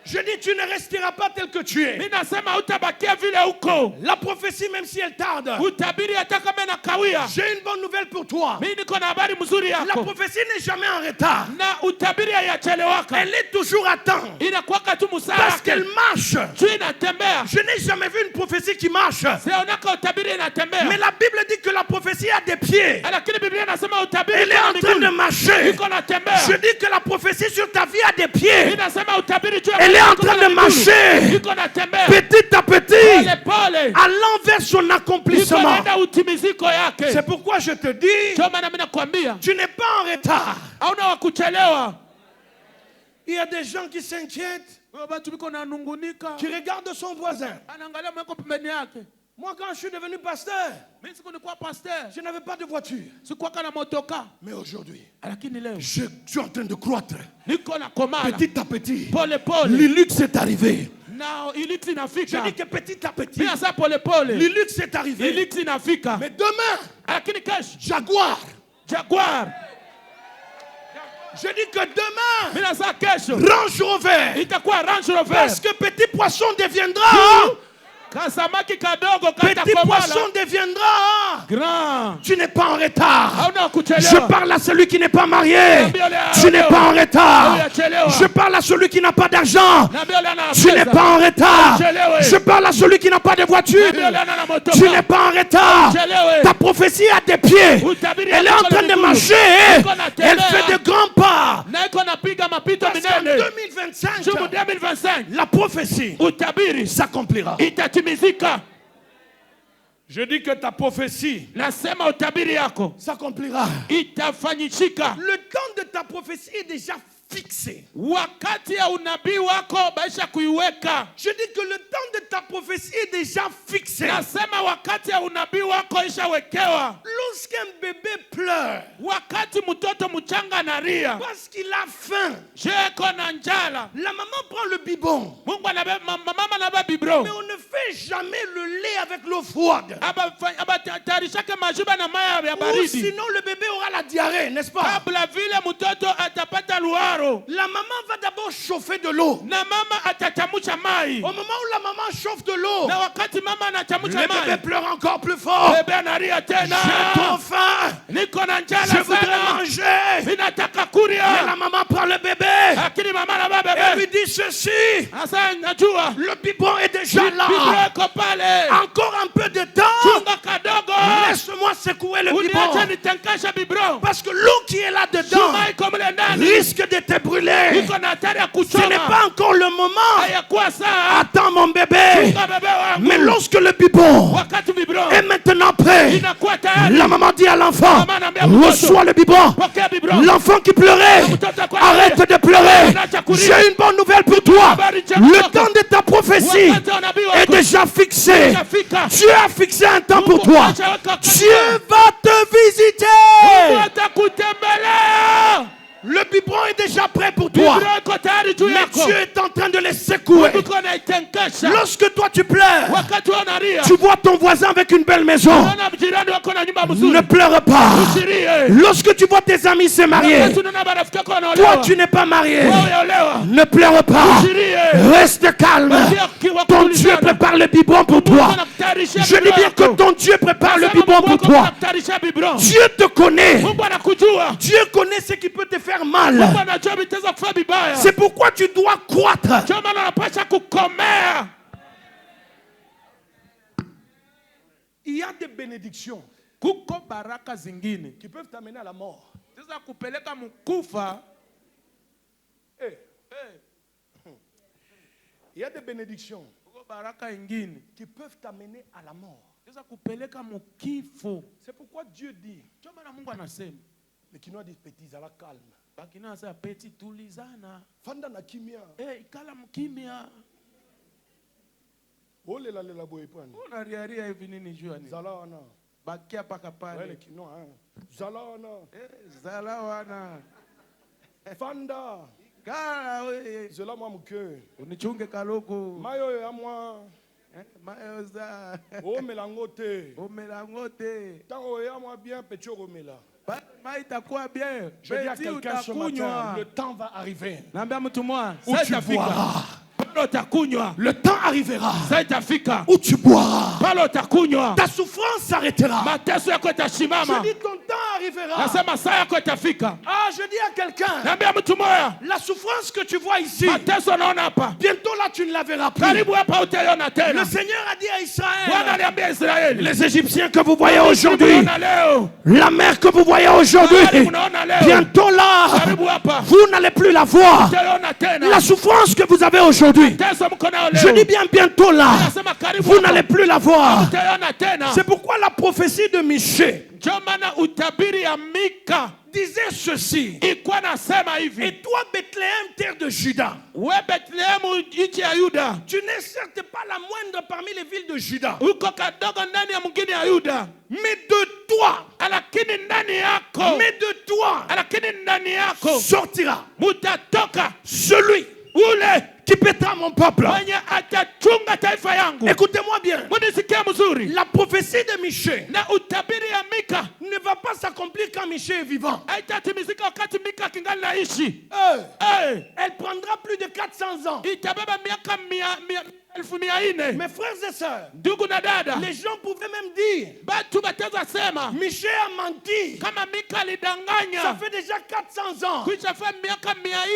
Je dis, tu ne resteras pas tel que tu es. Mimi nasema hautabakia vile uko. La prophétie, même si elle tarde, Utabiri hata kama inakawia. j'ai une bonne nouvelle pour toi. Mimi niko na habari mzuri La yako. prophétie n'est jamais en retard. Na utabiri hayachelewaka. Elle est toujours à temps. Inakuwaka tu msara. Parce qu'elle marche. Tu inatembea. Je n'ai jamais vu une prophétie qui marche. Sionaka utabiri inatembea. Mais la Bible dit que la prophétie a des pieds. Lakini Biblia inasema utabiri Elle est en train de marcher. iko natembea. Je dis que la prophétie sur ta vie a des pieds. Inasema utabiri juu ya Elle est en iko train na de miguu. marcher Iko natembea. petit à petit, Pole pole. allant vers son Iko accomplissement. naenda utimiziko yake. C'est pourquoi je te dis, Ndio maana mimi nakwambia. tu n'es pas en retard. Hauna wa kuchelewa. Il y a des gens qui s'inquiètent, Watu biko na nungunika. qui regardent son voisin. Anaangalia mweko pembeni yake. Moi, quand je suis devenu pasteur, Mimi siku nilikuwa pastor. je n'avais pas de voiture. Sikuwa kana motoka. Mais aujourd'hui, Lakini leo je suis en train de croître. niko na komala. Petit à petit, Pole pole. l'Ilux est arrivé. Na iliti Je inafika. dis que petit à petit, Mimi sasa pole pole. l'Ilux est arrivé. Iliti inafika. Mais demain, Lakini kesho Jaguar. Jaguar. Je dis que demain, Mimi sasa kesho Range Rover. itakuwa Range Rover. Parce que petit poisson deviendra. Kasamaki kadogo Petit katakomala. poisson deviendra. Grand. Tu n'es pas en retard. Hauna Je kuchelewa. parle à celui qui n'est pas marié. Tu n'es pas en retard. Je parle à celui qui n'a pas d'argent. Tu n'es pas en retard. Je parle à celui qui n'a pas de voiture. Tu n'es pas en retard. Ta prophétie a des pieds. Elle est en train de marcher. Elle fait de grands pas. Na iko napiga mapito Parce qu'en minene. 2025, Jumu 2025 la prophétie utabiri s'accomplira. itatimizika. Je dis que ta prophétie Nasema utabiri yako s'accomplira. itafanyishika. Le temps de ta prophétie est déjà fixé. Wakati ya unabii wako baisha kuiweka. Je dis que le temps de ta prophétie est déjà fixé. Nasema wakati ya unabii wako ishawekewa. Lorsqu'un bébé pleure Wakati mtoto mchanga analia, parce qu'il a faim, jeko na njala, la maman prend le biberon. Mungu anabeba mama anabeba bibro. Mais on ne fait jamais le lait avec l'eau froide. Abatarishake majiba na maya ya Ou baridi. sinon le bébé aura la diarrhée, n'est-ce pas? Kabla vile mtoto atapata luaro. La maman va d'abord chauffer de l'eau. Na mama atatamusha mai. Au moment où la maman chauffe de l'eau, Na wakati mama le anatamusha bébé mai, pleure encore plus fort. bebe analia tena. J'ai trop faim. Niko na Je njala voudrais sana. manger. Ninataka Mais kuria. la maman prend le bébé Lakini mama na et lui bebe. dit ceci. Asa najua. Le biberon est déjà Bibro là. iko pale. Encore un peu de temps. Chunga kadogo. Laisse-moi secouer le Uniache biberon. nitenkasha bibro. Parce que l'eau qui est là-dedans Chuma iko mle ndani. risque de te brûler. Iko na hatari ya Ce n'est kuchoma. pas encore le moment. Hayakuwa saa. Attends mon bébé. Chunga bebe wangu. Mais lorsque le biberon Wakati bibro est maintenant prêt, inakuwa tayari. la maman dit à l'enfant, Mama anaambia mtoto, reçois le biberon. pokea bibro. L'enfant qui pleurait, Mtoto kwa arrête de pleurer. J'ai une bonne nouvelle pour toi. Le temps de ta prophétie Wakati wa nabii est wako déjà fixé. itafika. Dieu a fixé un temps pour toi. Dieu va te visiter. Mungu atakutembelea. Le biberon est déjà prêt pour toi. Biblia iko tayari juu Mais yako. Dieu est en train de les secouer. Mungu anaitengesha. Lorsque toi tu pleures, Wakati unalia, tu vois ton voisin avec une belle maison. unaona jirani wako na nyumba nzuri. Ne pleure pas. Usilie. Lorsque tu vois tes amis se marier, Wakati unaona marafiki wako toi wanaolewa. tu n'es pas marié. Wewe olewa. Ne pleure pas. Usilie. Reste calme. Ton Dieu prépare le biberon pour toi. Je dis bien que ton Dieu prépare le biberon pour toi. Dieu te connaît. Mungu anakujua. Dieu connaît ce qui peut te faire mal. Mungu anajua vitaweza kufanya vibaya. C'est pourquoi tu dois croître. Ndio maana unapaswa kukomea. Il y a des bénédictions Kuko baraka zingine qui peuvent t'amener à la mort. ziza kupeleka mkufa. Il y a des bénédictions Kuko baraka ingine qui peuvent t'amener à la mort. ziza kupeleka mkifo. C'est pourquoi Dieu dit, Ndio maana Mungu anasema, les Kinois disent petit, à la calme. bakina sasa peti tulizana. Fanda na kimia. Ikala mkimya. Ole la lela boy pan. Unariaria hivi nini jua ni? Zalawana. Bakia paka pale. Les Kinois hein. Zalawana. Zalawana. Fanda. Kala we. Zela moi muke. Unichunge kaloko. Mayo ya moi. Mayo za. O melangote. O melangote. Tango ya moi bien pecho romela. Itakuwa bien. Je dis à quelqu'un ce matin, le temps va arriver Naambia mtu mmoja, où tu boiras. Pale utakunywa. Le temps arrivera Sasa itafika. où tu boiras. Pale utakunywa. Ta souffrance s'arrêtera. Mateso yako Je itasimama. dis ton temps arrivera. Nasema saa yako itafika. Ah, je dis à quelqu'un, Naambia mtu mmoja, la souffrance que tu vois ici, mateso naona hapa. bientôt là tu ne la verras plus. Karibu hapa utaiona tena. Le Seigneur a dit à Bwana Israël, aliambia Israeli. les Égyptiens que vous voyez aujourd'hui, Unaona leo. la mer que vous voyez aujourd'hui, Unaona leo. bientôt là, Karibu hapa. vous n'allez plus la voir. Utaiona tena. La souffrance que vous avez aujourd'hui, Mateso mko nayo leo. je dis bien bientôt là, Nasema karibu vous hapa. n'allez plus la voir. Utaiona tena. C'est pourquoi la prophétie de Michée Ndio maana utabiri ya Mika disait ceci. ilikuwa nasema hivi. Et toi, Bethléem, terre de Juda, We Bethlehemu nchi ya Yuda. tu n'es certes pas la moindre parmi les villes de Juda, Uko kadogo ndani ya mgini ya Yuda. mais de toi, Lakini ndani yako. mais de toi, Lakini ndani yako. sortira Mutatoka. celui Ule. qui pétera mon peuple. Mwenye atachunga taifa yangu. Écoutez-moi bien. Munisikie mzuri. La prophétie de Michée Na utabiri ya Mika. ne va pas s'accomplir quand Michée est vivant. Haitatimizika wakati Mika kingali naishi. Elle prendra plus de 400 ans. Itabeba miaka 1400. Mes frères et sœurs, Ndugu na dada. les gens pouvaient même dire, Batu bateza sema. Michée a menti. Kama Mika Ça alidanganya. fait déjà 400 ans. Kuisha fa miaka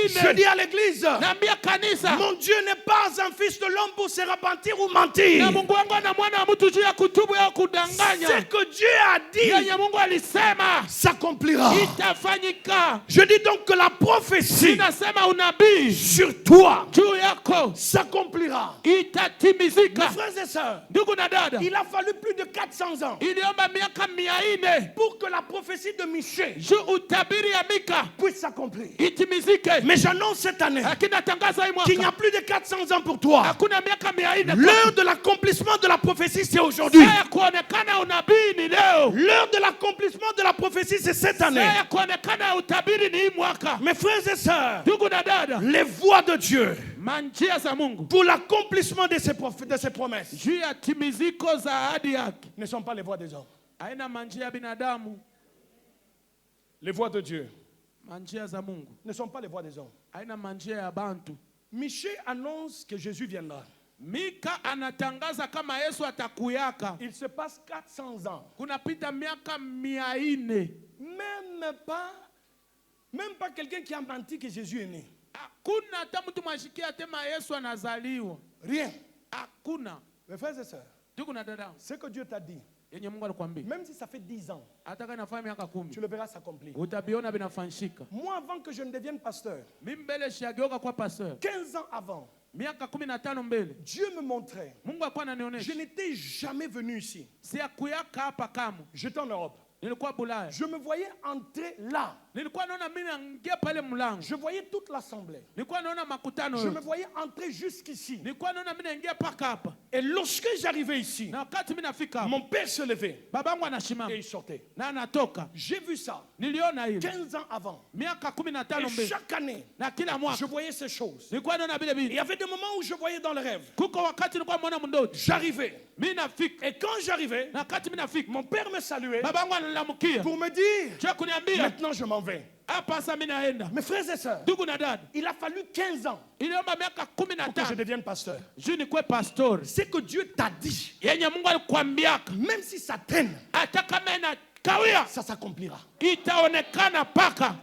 Je 400. dis à l'église, Naambia kanisa. mon Dieu n'est pas un fils de l'homme pour se repentir ou mentir. Na Mungu wangu ana mwana wa mtu juu ya kutubu au kudanganya. Ce que Dieu a dit Yenye Mungu alisema s'accomplira. itafanyika. Je dis donc que la prophétie Nasema unabii sur toi juu yako s'accomplira. itatimizika. Mes frères et sœurs, Ndugu na dada, il a fallu plus de 400 ans iliomba miaka 400 pour que la prophétie de Michée juu utabiri ya Mika puisse s'accomplir. itimizike. Mais j'annonce cette année Lakini natangaza hii qu'il n'y a mwaka plus de 400 ans pour toi. hakuna miaka 400. L'heure de l'accomplissement de la prophétie, c'est aujourd'hui. Saa ya kuonekana unabii ni leo. L'heure de l'accomplissement de la prophétie, c'est cette année. Saa ya kuonekana utabiri ni hii mwaka. Mes frères et sœurs, Ndugu na dada, les voies de Dieu manjia za Mungu pour l'accomplissement de ses promesses juu ya timiziko za ahadi yake ne sont pas les voies des hommes. haina manjia ya binadamu. Les voies de Dieu Manjia za Mungu ne sont pas les voies des hommes. haina manjia ya bantu. Michée annonce que Jésus viendra. Mika anatangaza kama Yesu atakuyaka. Il se passe 400 ans. Kunapita miaka 400. Même pas quelqu'un qui a menti que Jésus est né. Hakuna hata mtu mwashikia tema Yesu anazaliwa. Rien. Hakuna. Mes frères et sœurs, Ndugu na dada, ce que Dieu t'a dit, yenye Mungu alikwambia, même si ça fait 10 ans, hata kama inafanya miaka 10, tu le verras s'accomplir. utabiona binafanyika. Moi, avant que je ne devienne pasteur, Mimi mbele shageuka kwa pastor. 15 ans avant, Miaka 15 mbele, Dieu me montrait. Mungu alikuwa Je ananionyesha. n'étais jamais venu ici. Si akuyaka hapa kama. J'étais en Europe. Nilikuwa Bulaya. Je me voyais entrer là. nilikuwa naona mimi naingia pale mlango. Je voyais toute l'assemblée. Nilikuwa naona makutano. Je me voyais entrer jusqu'ici. Nilikuwa naona mimi naingia paka hapa. Et lorsque j'arrivais ici, Na wakati mimi nafika hapa, mon père se levait babangu anashimama et il sortait. na anatoka. J'ai vu ça Niliona hilo 15 ans avant. miaka 15 Et mbele. chaque année, Na kila mwaka je voyais ces choses. nilikuwa naona vile Et vile. il y avait des moments où je voyais dans le rêve. Kuko wakati nilikuwa naona mndoto. J'arrivais. Mimi nafika. Et quand j'arrivais, Na wakati mimi nafika, mon père me saluait babangu ananilamukia. pour me dire, Je kuniambia maintenant je m'en vais. hapa sasa mimi naenda. Mes frères et sœurs, Ndugu na dada, il a fallu 15 ans iliomba miaka pour que je 15 devienne pasteur. juu nikuwe pastori. Ce que Dieu t'a dit, Yenye Mungu alikwambiaka même si ça traîne, hata kama inakawia ça s'accomplira. itaonekana paka.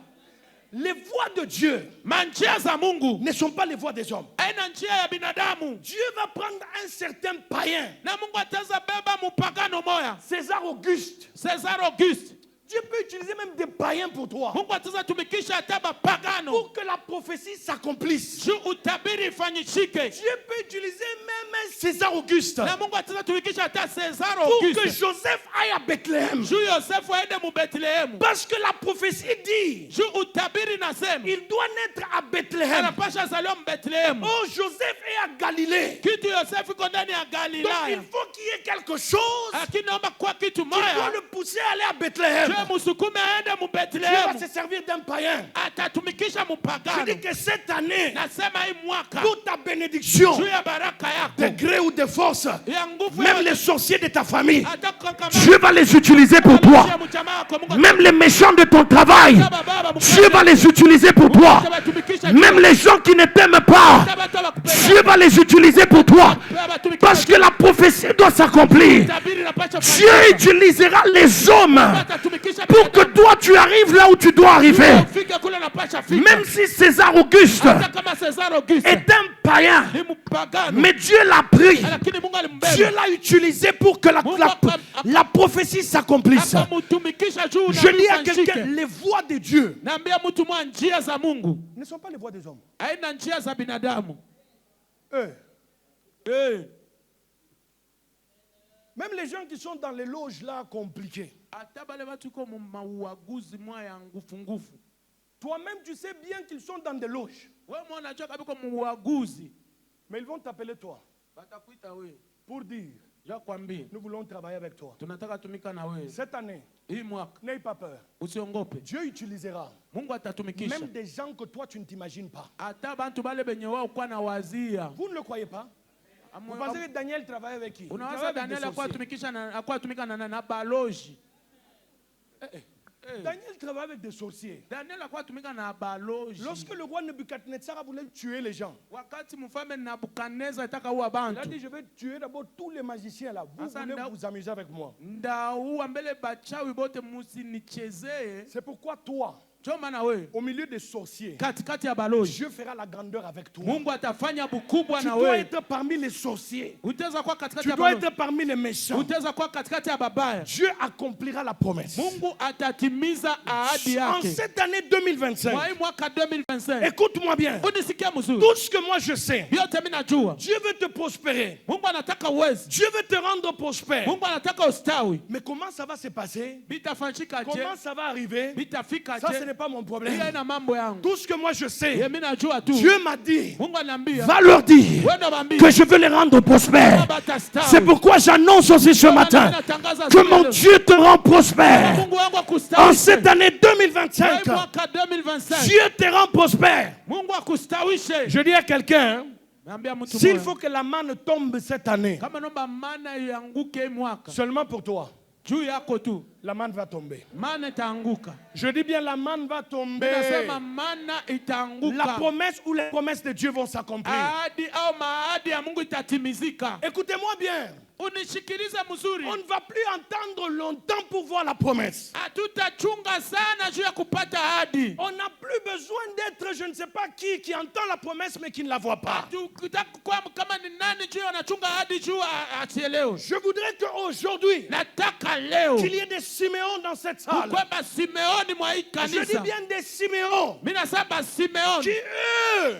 Les voies de Dieu Manjia za Mungu ne sont pas les voies des hommes. haina njia ya binadamu, Dieu va prendre un certain païen, na Mungu ataza beba mupagano moya, César Auguste. César Auguste. Dieu peut utiliser même des païens pour toi, Mungu ataza tumikisha hata bapagano pour que la prophétie s'accomplisse. juu utabiri ifanyishike, Dieu peut utiliser même un César Auguste na Mungu ataza tumikisha hata César pour que Auguste Joseph aille à Bethléem. juu Yosefu aende mu Betlehemu, Parce que la prophétie dit, juu utabiri nasema il doit naître à Bethléem. anapasha zaliwa mu Betlehemu. Oh, Joseph est à Galilée. Kitu Yosefu iko ndani ya Donc Galilaya, il faut qu'il y ait quelque chose lakini naomba kwa kitu qui doit moya, le pousser à aller à Bethléem. je musukume aende mu Dieu va Betlehemu, se servir d'un païen. atatumikisha Je mupagano. dis que cette année, Nasema hii mwaka toute ta bénédiction, juu ya baraka de yako gré ou de force, ya nguvu même yote, les sorciers de ta famille, hata kama Dieu va les utiliser pour toi. Même les méchants de ton travail, Dieu va les utiliser pour toi. Même les gens qui ne t'aiment pas, Dieu va les utiliser pour toi. Parce que la prophétie doit s'accomplir. Dieu utilisera les hommes pour que toi tu arrives là où tu dois arriver. Même si César Auguste est un païen, mais Dieu l'a pris. Dieu l'a utilisé pour que la prophétie s'accomplisse. Je dis à quelqu'un, les voies de Dieu ne sont pas les voies des hommes. Même les gens qui sont dans les loges là compliquées. Toi-même, tu sais bien qu'ils sont dans des loges. Mais ils vont t'appeler toi pour dire, nous voulons travailler avec toi. Cette année, n'aie pas peur. Dieu utilisera même des gens que toi tu ne t'imagines pas. Vous ne le croyez pas? Vous pensez que Daniel travaille avec qui? Daniel travaille avec des sorciers. Lorsque le roi Nebuchadnezzar voulait tuer les gens, il a dit, je vais tuer d'abord tous les magiciens là. Vous voulez vous amuser avec moi. C'est pourquoi toi, au milieu des sorciers, Dieu fera la grandeur avec toi. Tu dois être parmi les sorciers. Tu dois être parmi les méchants. Dieu accomplira la promesse. En cette année 2025, écoute-moi bien. Tout ce que moi je sais, Dieu veut te prospérer. Dieu veut te rendre prospère. Mais comment ça va se passer? Comment ça va arriver? Ça, ce n'est pas mon problème. Tout ce que moi je sais, Dieu m'a dit, va leur dire que je veux les rendre prospères. C'est pourquoi j'annonce aussi ce matin que mon Dieu te rend prospère. En cette année 2025, Dieu te rend prospère. Je dis à quelqu'un, s'il faut que la manne tombe cette année, seulement pour toi, la manne va tomber. Je dis bien la manne va tomber. La promesse ou les promesses de Dieu vont s'accomplir. Écoutez-moi bien. On ne va plus attendre longtemps pour voir la promesse. On n'a plus besoin d'être je ne sais pas qui entend la promesse mais qui ne la voit pas. Je voudrais qu'aujourd'hui, qu'il y ait des Siméons dans cette salle. Je dis bien des Siméons qui eux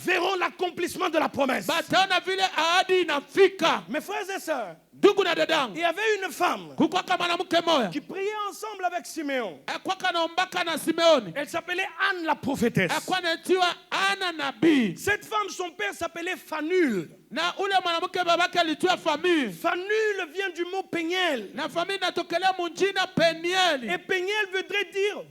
verront l'accomplissement l'accomplissement de la promesse. bataona vile ahadi inafika. Mes frères et sœurs, Ndugu na dadangu, il y avait une femme kukwaka mwanamke moya qui priait ensemble avec Siméon. akwaka naombaka na Simeoni, Elle s'appelait Anne la prophétesse. akwa naitiwa Ana nabii, Cette femme, son père s'appelait Phanuel. na ule mwanamke babake alitiwa famille, Phanuel vient du mot Peniel. na famille natokelea munjina Penieli, Et Peniel voudrait dire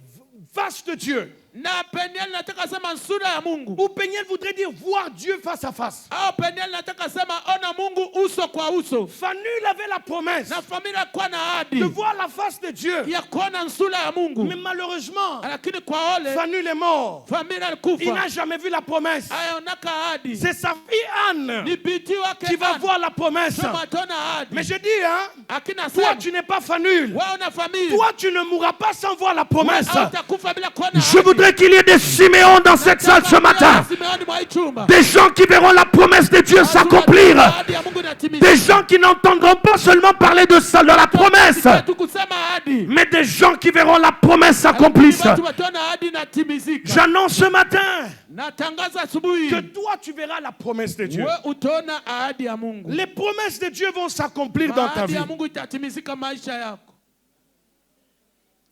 vaste Dieu. na Penieli nataka sema sura ya Mungu, Ou Peniel voudrait dire voir Dieu face à face. au Penieli nataka sema ona Mungu uso kwa uso. Phanuel avait la promesse Na familia kwa na ahadi de voir la face de Dieu. ya kuona sura ya Mungu, Mais malheureusement, lakini kwa ole Phanuel est mort. familia Il alikufa, n'a jamais vu la promesse. ayonaka ahadi. C'est sa fille Anne Ni binti wake qui va Ana, voir la promesse. sema ataona ahadi. Mais je dis, hein, Akina toi sema tu n'es pas Phanuel. wewe una familia, Toi tu ne mourras pas sans voir la promesse. hautakufa bila kuona Je ahadi. voudrais qu'il y ait des Siméons dans cette salle ce matin. Simeoni mwa hii chumba. Des gens qui verront la promesse de Dieu s'accomplir. Ahadi ya Mungu inatimizwa. Des gens qui n'entendront pas seulement parler de ça, de la promesse, Tu kusema ahadi. mais des gens qui verront la promesse s'accomplir. Watu wataona ahadi inatimizika. J'annonce ce matin Natangaza asubuhi, que toi tu verras la promesse de Dieu. wewe utaona ahadi ya Mungu. Les promesses de Dieu vont s'accomplir dans ta Ahadi vie. ya Mungu itatimizika maisha yako.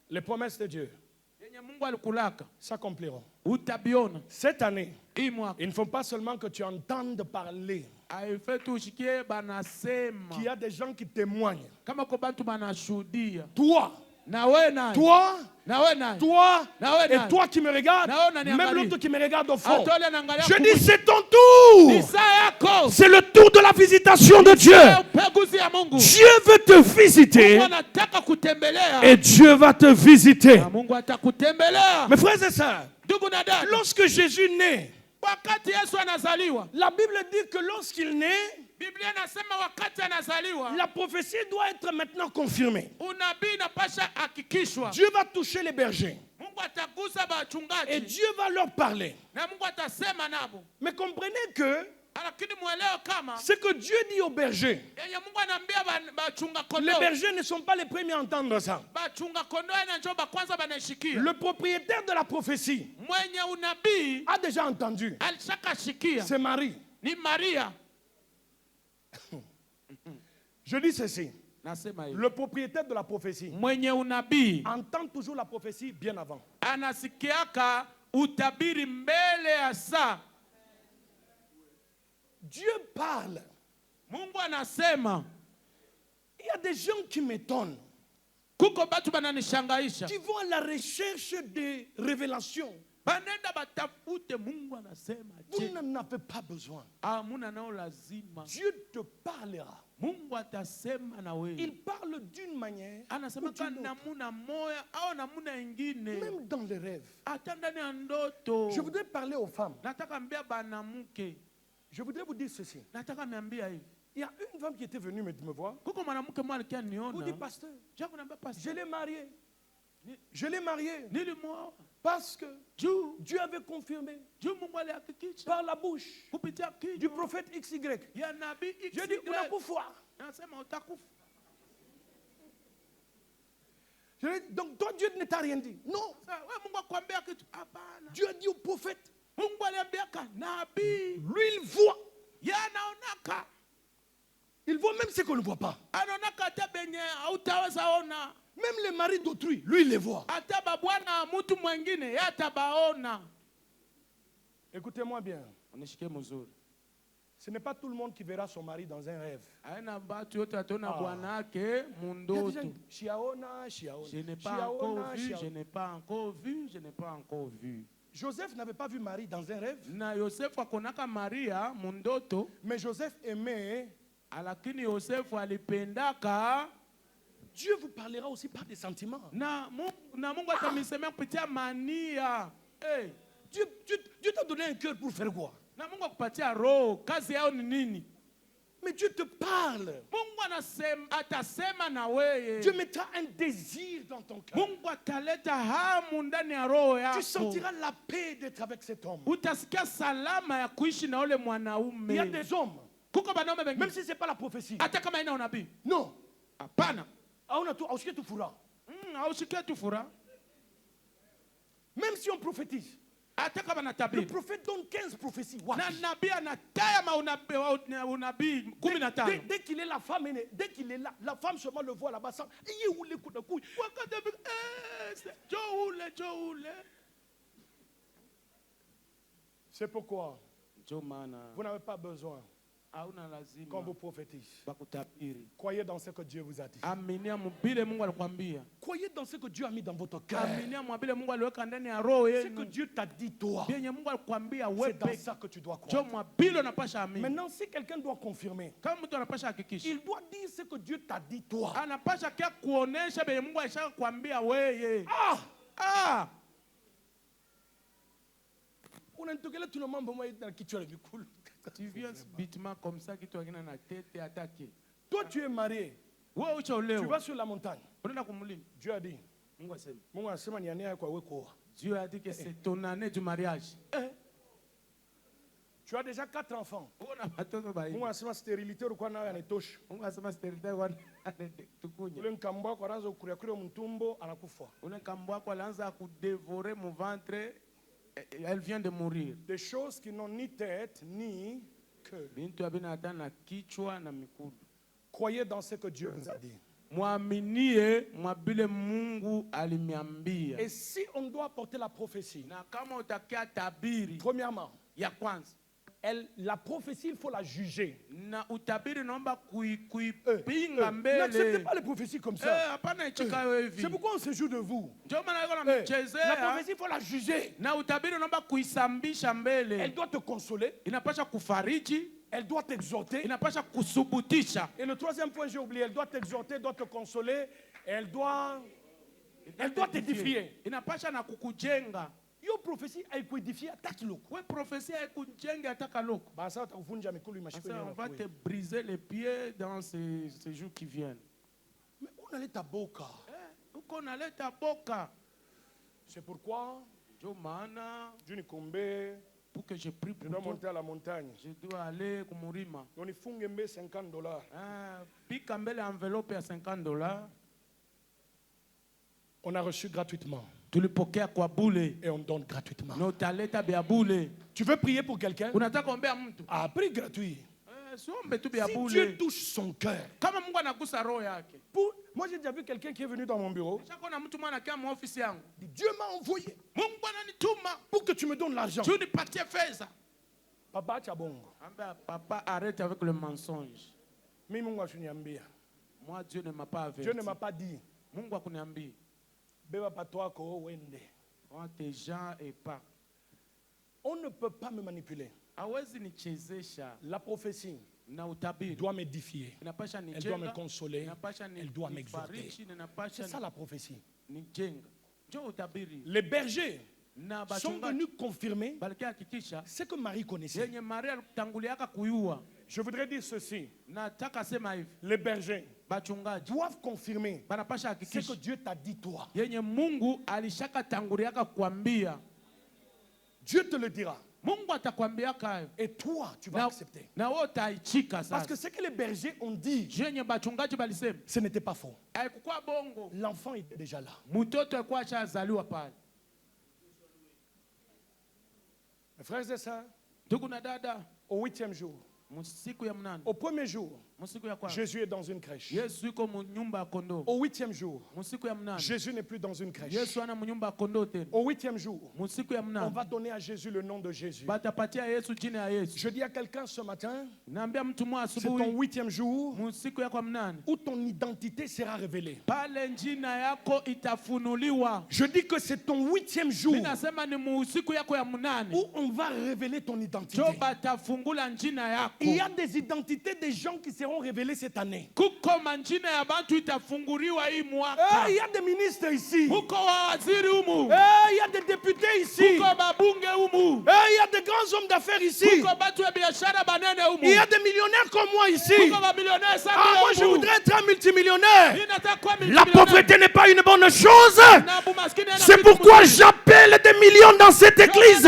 Les promesses de Dieu Yenye Mungu alikulaka s'accompliront. utabiona Cette année, hii mwaka. il ne faut pas seulement que tu entendes parler, Haifai ushikie banasema qu'il y a des gens qui témoignent. kama kwa bantu banashuhudia. Toi, Na wewe nani? toi, Na wewe nani? toi Na wewe et nani? toi qui me regardes, Na wewe unaniangalia. même l'autre qui me regarde au fond. Atole anaangalia Je kumu- dis, c'est ton tour. Ni saa yako. C'est le tour de la visitation de Dieu. Upeguzi ya Mungu. Dieu veut te visiter Mungu anataka kutembelea. et Dieu va te visiter. Na Mungu atakutembelea. Mes frères et sœurs, Ndugu na dada, lorsque Jésus naît, wakati Yesu anazaliwa, la Bible dit que lorsqu'il naît, Biblia inasema wakati anazaliwa, la prophétie doit être maintenant confirmée. unabii inapasha hakikishwa. Dieu va toucher les bergers Mungu atagusa et bachungaji Dieu va leur parler. na Mungu atasema nabo. Mais comprenez que Lakini muelewe kama ce que Dieu dit aux bergers, yenye Mungu anaambia bachunga les kondoo. bergers ne sont pas les premiers à entendre ça. Bachunga kondoo ina njoo bakwanza banashikia. Le propriétaire de la prophétie Mwenye unabii a déjà entendu. alishakashikia. C'est Marie. Ni Maria. Je dis ceci. Nasema hivi. Le propriétaire de la prophétie Mwenye unabii entend toujours la prophétie bien avant. anasikiaka utabiri mbele ya saa. Dieu parle. Mungu anasema. Il y a des gens qui m'étonnent, Kuko batu bananishangaisha. qui vont à la recherche des révélations. Banenda batafute Mungu anasema. Vous Je. n'en avez pas besoin. Hamuna nao lazima. Dieu te parlera. Mungu atasema na wewe. Il parle d'une manière Anasema ou d'une autre, namuna moya au namuna ingine. même dans les rêves. Hata ndani ya ndoto. Je voudrais parler aux femmes. Nataka mbia banamuke. Je voudrais vous dire ceci. Nataka niambia hivi. Il y a une femme qui était venue me voir. Kuko mwanamke mmoja alikia Vous niona. dit, pasteur, Japo naambia je pastor. l'ai mariée. Je l'ai mariée Nilimwoa. parce que Juu. Dieu avait confirmé Juu Mungu alihakikisha. par la bouche Kupitia du kinywa prophète XY. ya nabii Je dis, XY. unakufa. Nasema utakufa. Je dis, donc toi, Dieu ne t'a rien dit. Non. Sasa wewe Mungu akwambia kitu? Hapana. Dieu a dit au prophète, Mungu aliambiaka nabii. lui, il voit. Yeye anaonaka. Il voit même ce qu'on ne voit pas. Anaonaka hata benye hautaweza ona. Même les maris d'autrui, lui, il les voit. Hata babwana mtu mwingine yeye atabaona. Écoutez-moi bien. Unishike mzuri. Ce n'est pas tout le monde qui verra son mari dans un rêve. Haina batu yote ataona bwana yake Il y a des mundoto. gens, Chiaona, Chiaona. Je n'ai pas Chiaona, encore vu, Chiaona. je n'ai pas encore vu, je n'ai pas encore vu. Joseph n'avait pas vu Marie dans un rêve, Na Yosefu akonaka Maria mundoto, mais Joseph aimait. lakini Yosefu alipendaka Dieu vous parlera aussi par des sentiments. na Mungu atamisemea kupitia mania. Hey, Dieu t'a donné un cœur pour faire quoi? na Mungu akupatia roho, kazi yao ni nini? Mais Dieu te parle. Mungu atasema na wewe. Dieu mettra un désir dans ton cœur. Mungu ataleta hamu ndani ya roho yako. Tu sentiras la paix d'être avec cet homme. Utasikia salama ya kuishi na ule mwanaume. Il y a des hommes, Kuko banaume même wengine si ce n'est pas la prophétie. hata kama ina unabii. Non. Hapana. Ausikie tu fura. Hausikie tu furaha. Même si on prophétise. hata kama Le natabiri prophète donne 15 prophéties. na nabii anataya unabii 15. Dès qu'il est la femme, dès qu'il est là, la femme seulement le voit là-bas. Il est où les coups de couille? C'est pourquoi vous n'avez pas besoin qu'on vous prophétise. Croyez dans ce que Dieu vous a dit. Croyez dans ce que Dieu a mis dans votre cœur. Ce que Dieu t'a dit toi. C'est dans ça que tu dois croire. Maintenant, si quelqu'un doit confirmer, il doit dire ce que Dieu t'a dit toi. Ah! Tu viens subitement comme ça, qui toi na tête attaqué. Toi tu es marié. Tu vas sur la montagne. Dieu a dit. Dieu a dit que c'est ton année du mariage. Tu as déjà 4 enfants. Stérilité elle vient de mourir. Des choses qui n'ont ni tête ni queue. Croyez dans ce que Dieu vous a dit. Et si on doit apporter la prophétie, premièrement, la prophétie, il faut la juger. N'acceptez pas les prophéties comme ça. C'est pourquoi on se joue de vous. La prophétie, il faut la juger. Elle doit te consoler. Elle doit t'exhorter. Et le troisième point, j'ai oublié, elle doit t'exhorter, elle doit te consoler, elle doit t'édifier. Yo prophétie haikuédifier attaque loko. Ouais, prophétie haikujenga attaque loko. Bah ça utakuvunja mikulu mashiko. On va te briser les pieds dans ces jours qui viennent. Mais on allait ta boca. On allait ta boca. C'est pourquoi Dieu nous combe pour que je prie pour toi. Je dois monter à la montagne. Je dois aller au Mourima. On y fungembe $50. Picambele enveloppe à $50. On a reçu gratuitement. Et on donne gratuitement. Tu veux prier pour quelqu'un? Ah, prie gratuit. Si Dieu touche son cœur. Moi j'ai déjà vu quelqu'un qui est venu dans mon bureau. Dieu m'a envoyé pour que tu me donnes l'argent. Papa, tu as bon. Papa, arrête avec le mensonge. Moi Dieu ne m'a pas averti. Dieu ne m'a pas dit. On ne peut pas me manipuler. La prophétie doit m'édifier. Elle doit me consoler. Elle doit m'exhorter. C'est ça la prophétie. Les bergers sont venus confirmer ce que Marie connaissait. Je voudrais dire ceci. Les bergers doivent confirmer ce que Dieu t'a dit toi. Dieu te le dira. Et toi, tu vas accepter. Parce que ce que les bergers ont dit, ce n'était pas faux. L'enfant était déjà là. Mes frères et sœurs, au 8e jour, au premier jour, Jésus est dans une crèche. Au 8e jour, Jésus n'est plus dans une crèche. Au 8e jour, on va donner à Jésus le nom de Jésus. Je dis à quelqu'un ce matin, c'est ton 8e jour où ton identité sera révélée. Je dis que c'est ton 8e jour où on va révéler ton identité. Il y a des identités des gens qui seront révélées cette année. Il y a des ministres ici. Il y a des députés ici. Il y a des grands hommes d'affaires ici. Il y a des millionnaires comme moi ici. Moi je voudrais être un multimillionnaire. La pauvreté n'est pas une bonne chose. C'est pourquoi j'appelle des millions dans cette église.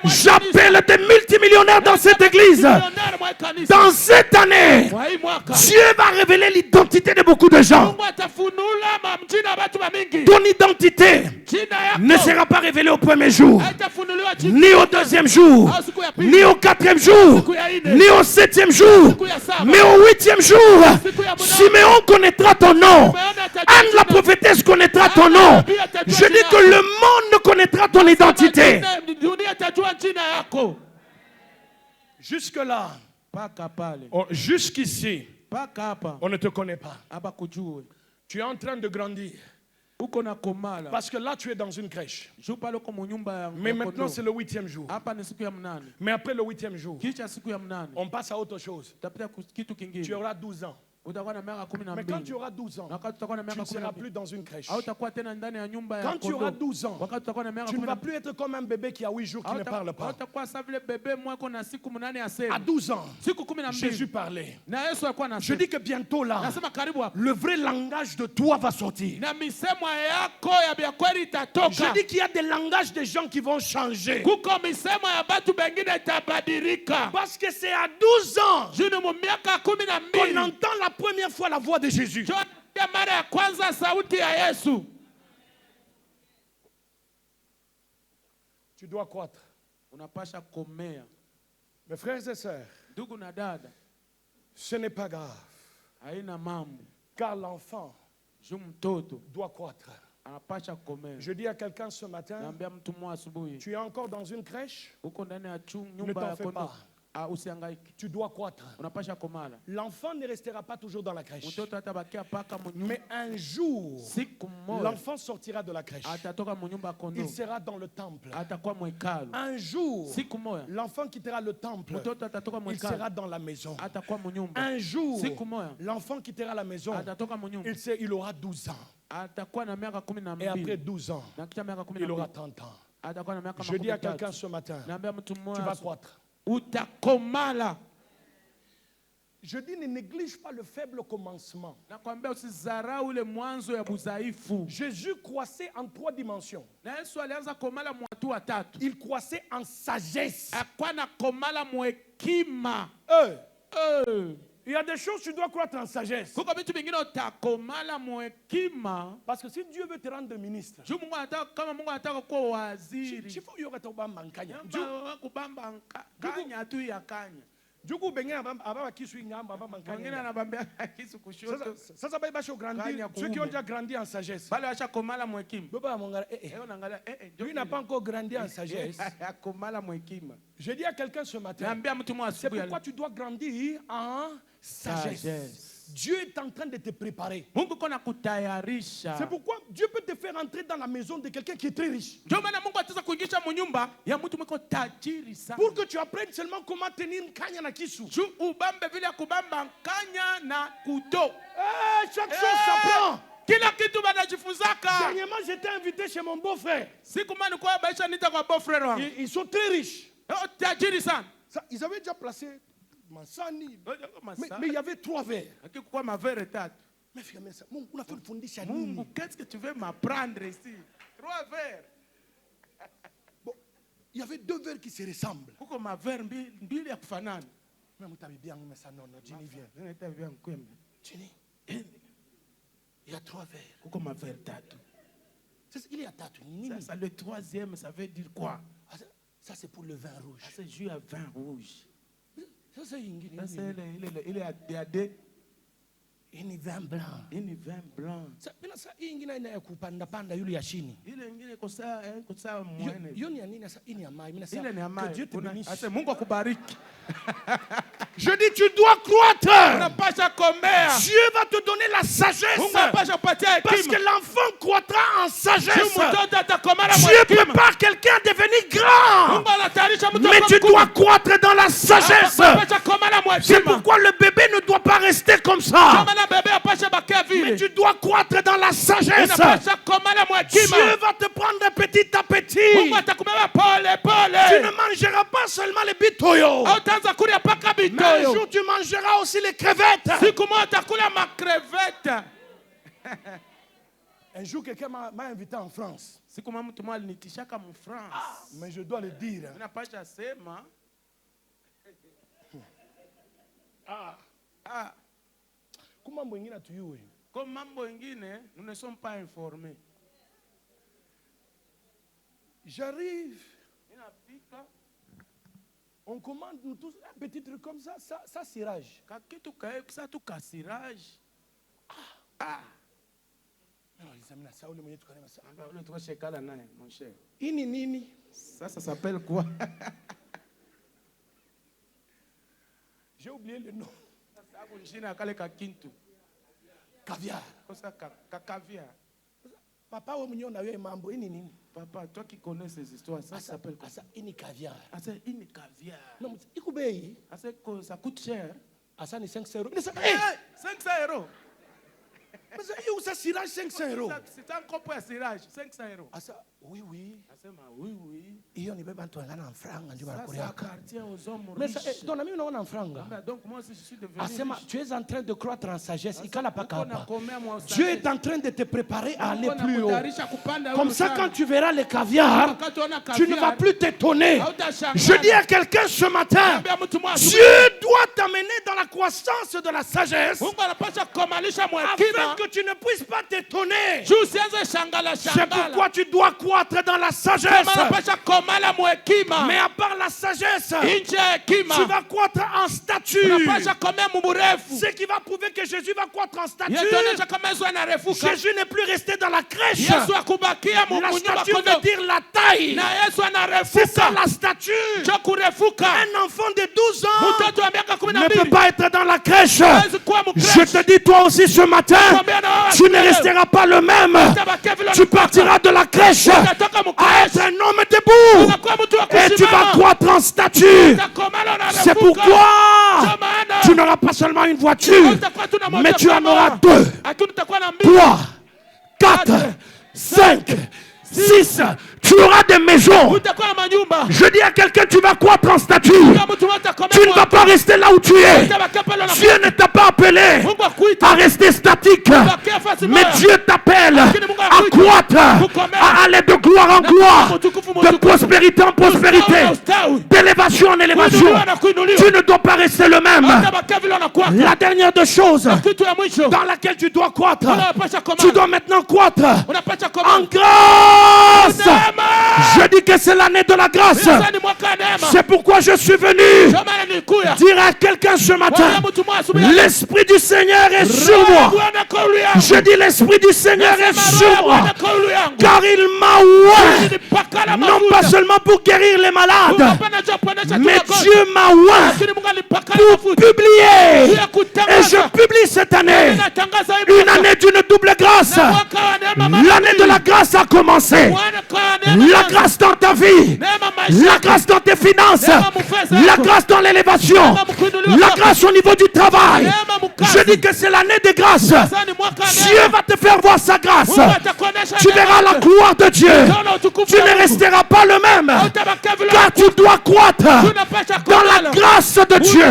J'appelle des multimillionnaires dans cette église. Dans cette année, Dieu va révéler l'identité de beaucoup de gens. Ton identité ne sera pas révélée au premier jour, ni au deuxième jour, ni au quatrième jour, ni au septième jour, mais au huitième jour. Siméon connaîtra ton nom. Anne la prophétesse connaîtra ton nom. Je dis que le monde connaîtra ton identité. Jusque-là, jusqu'ici, on ne te connaît pas. Tu es en train de grandir. Parce que là, tu es dans une crèche. Mais maintenant, c'est le 8e jour. Mais après le 8e jour, on passe à autre chose. Tu auras 12 ans. Mais quand tu auras 12 ans, tu ne seras plus dans une crèche. Quand tu auras 12 ans, tu ne vas plus être comme un bébé qui a 8 jours qui ne parle pas. À 12 ans, Jésus parlait. Je dis que bientôt là, le vrai langage de toi va sortir. Je dis qu'il y a des langages des gens qui vont changer. Parce que c'est à 12 ans qu'on entend la première fois la voix de Jésus. Tu dois croître. Mes frères et sœurs, ce n'est pas grave. Car l'enfant doit croître. Je dis à quelqu'un ce matin, tu es encore dans une crèche, ne t'en fais pas. Tu dois croître. L'enfant ne restera pas toujours dans la crèche. Mais un jour, l'enfant sortira de la crèche. Il sera dans le temple. Un jour, l'enfant quittera le temple. Il sera dans la maison. Un jour, l'enfant quittera la maison. Il aura 12 ans. Et après 12 ans, il aura 30 ans. Je dis à quelqu'un ce matin, tu vas croître. Je dis, ne néglige pas le faible commencement. Jésus croissait en 3 dimensions. Il croissait en sagesse. Il y a des choses tu dois croître en sagesse. Parce que si Dieu veut te rendre ministre, ceux qui ont déjà grandi en sagesse. Lui n'a pas encore grandi en sagesse. Je dis à quelqu'un ce matin, c'est pourquoi tu dois grandir en sagesse. Dieu est en train de te préparer. C'est pourquoi Dieu peut te faire entrer dans la maison de quelqu'un qui est très riche. Pour que tu apprennes seulement comment tenir une kanya na kisu. Chaque chose s'apprend. Dernièrement, j'étais invité chez mon beau-frère. Ils sont très riches. Ils avaient déjà placé Mansani. Mais il y avait 3 verres. Mais frère, on a fait le fondation. Qu'est-ce que tu veux m'apprendre ici? 3 verres. Bon, il y avait 2 verres qui se ressemblent. Mais Jenny vient. Jenny, il y a 3 verres. Il y a 4. Ça, le 3e, ça veut dire quoi? Ça, c'est pour le vin rouge. C'est juste un vin rouge. Ça, c'est il est à 2. Ini vin blanc. Ini vin blanc. Sasa hii ingine ina ya kupanda panda yule ya chini. Ile ingine kosa mwene. Hiyo ni ya nini sasa? Ini ya mai. Mimi nasema que Dieu te bénisse. Asa Mungu akubariki. Je dis tu dois croître. Unapasha komea. Dieu va te donner la sagesse. Mungu anapasha kupatia hekima. Parce que l'enfant croîtra en sagesse. Dieu prépare quelqu'un à devenir grand. Mungu anatayarisha mtu. Mais tu dois croître dans la sagesse. C'est pourquoi le bébé ne doit pas rester comme ça. Mais tu dois croître dans la sagesse. Dieu va te prendre petit à petit. Tu ne mangeras pas seulement les bitoyo. Mais un jour tu mangeras aussi les crevettes. Un jour quelqu'un m'a invité en France. Mais je dois le dire. mambo ingine hatuyui. Comme mambo ingine, nous ne sommes pas informés. J'arrive. On commande nous tous un petit truc comme ça cirage. Non, les amis, ça, mon cher. Nini. Ça s'appelle quoi? J'ai oublié le nom. Caviar. Caviar. Papa, on a eu un mambo. Nini. Papa, toi qui connais ces histoires, ça s'appelle quoi? Ça, une caviar. C'est une caviar. Non, Ça coûte cher. Ça, c'est 500 euros. 500 euros. Mais ça, cirage 500 euros. C'est un copo à cirage, 500 euros. Oui. Oui. Et on est même en franc. Ça appartient aux hommes mais riches. ton ami, on en franc. Donc moi aussi, je suis devenu riche. Tu es en train de croître en sagesse. Dieu Dieu est en train de te préparer à aller plus haut. Comme ça, quand tu verras les caviars, tu ne vas plus t'étonner. Je dis à quelqu'un ce matin, Dieu doit t'amener dans la croissance de la sagesse, afin que tu ne puisses pas t'étonner. C'est pourquoi tu dois croître dans la sagesse. Mais à part la sagesse, tu vas croître en stature. Ce qui va prouver que Jésus va croître en stature. Jésus n'est plus resté dans la crèche. La stature veut dire la taille. C'est ça la stature. Un enfant de 12 ans ne peut pas être dans la crèche. Je te dis toi aussi ce matin, tu ne resteras pas le même. Tu partiras de la crèche à être un homme debout. Et tu vas croître en stature. C'est pourquoi tu n'auras pas seulement une voiture, mais tu en auras 2, 3, 4, 5, 6. Tu auras des maisons. Je dis à quelqu'un, tu vas croître en stature. Tu ne vas pas rester là où tu es. Dieu ne t'a pas appelé à rester statique. Mais Dieu t'appelle à croître, à aller de gloire en gloire, de prospérité en prospérité, d'élévation en élévation. Tu ne dois pas rester le même. La dernière des choses dans laquelle tu dois croître, tu dois maintenant croître en grâce. Je dis que c'est l'année de la grâce. C'est pourquoi je suis venu dire à quelqu'un ce matin, l'Esprit du Seigneur est sur moi. Je dis l'Esprit du Seigneur est sur moi, car il m'a oint, non pas seulement pour guérir les malades, mais Dieu m'a oint pour publier. Et je publie cette année une année d'une double grâce. L'année de la grâce a commencé. La grâce dans ta vie, la grâce dans tes finances, la grâce dans l'élévation, la grâce au niveau du travail. Je dis que c'est l'année des grâces. Dieu va te faire voir sa grâce. Tu verras la gloire de Dieu. Tu ne resteras pas le même, car tu dois croître dans la grâce de Dieu.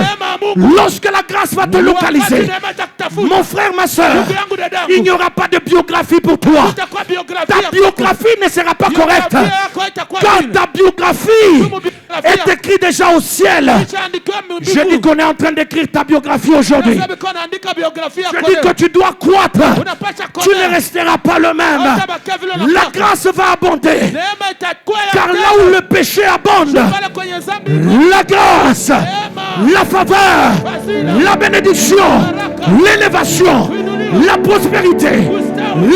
Lorsque la grâce va te localiser, mon frère, ma soeur, il n'y aura pas de biographie pour toi. Ta biographie ne sera pas correcte, car ta biographie est écrite déjà au ciel. Je dis qu'on est en train d'écrire ta biographie aujourd'hui. Je dis que tu dois croître. Tu ne resteras pas le même. La grâce va abonder, car là où le péché abonde, la grâce, la faveur, la bénédiction, l'élévation, la prospérité,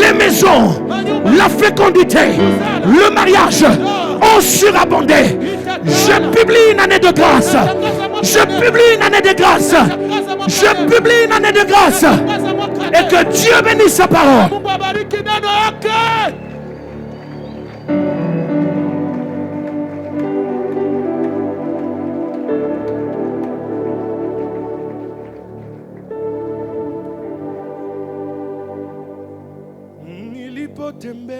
les maisons, la fécondité, le mariage ont surabondé. Je publie une année de grâce. Je publie une année de grâce. Je publie une année de grâce. Et que Dieu bénisse sa parole. Tembe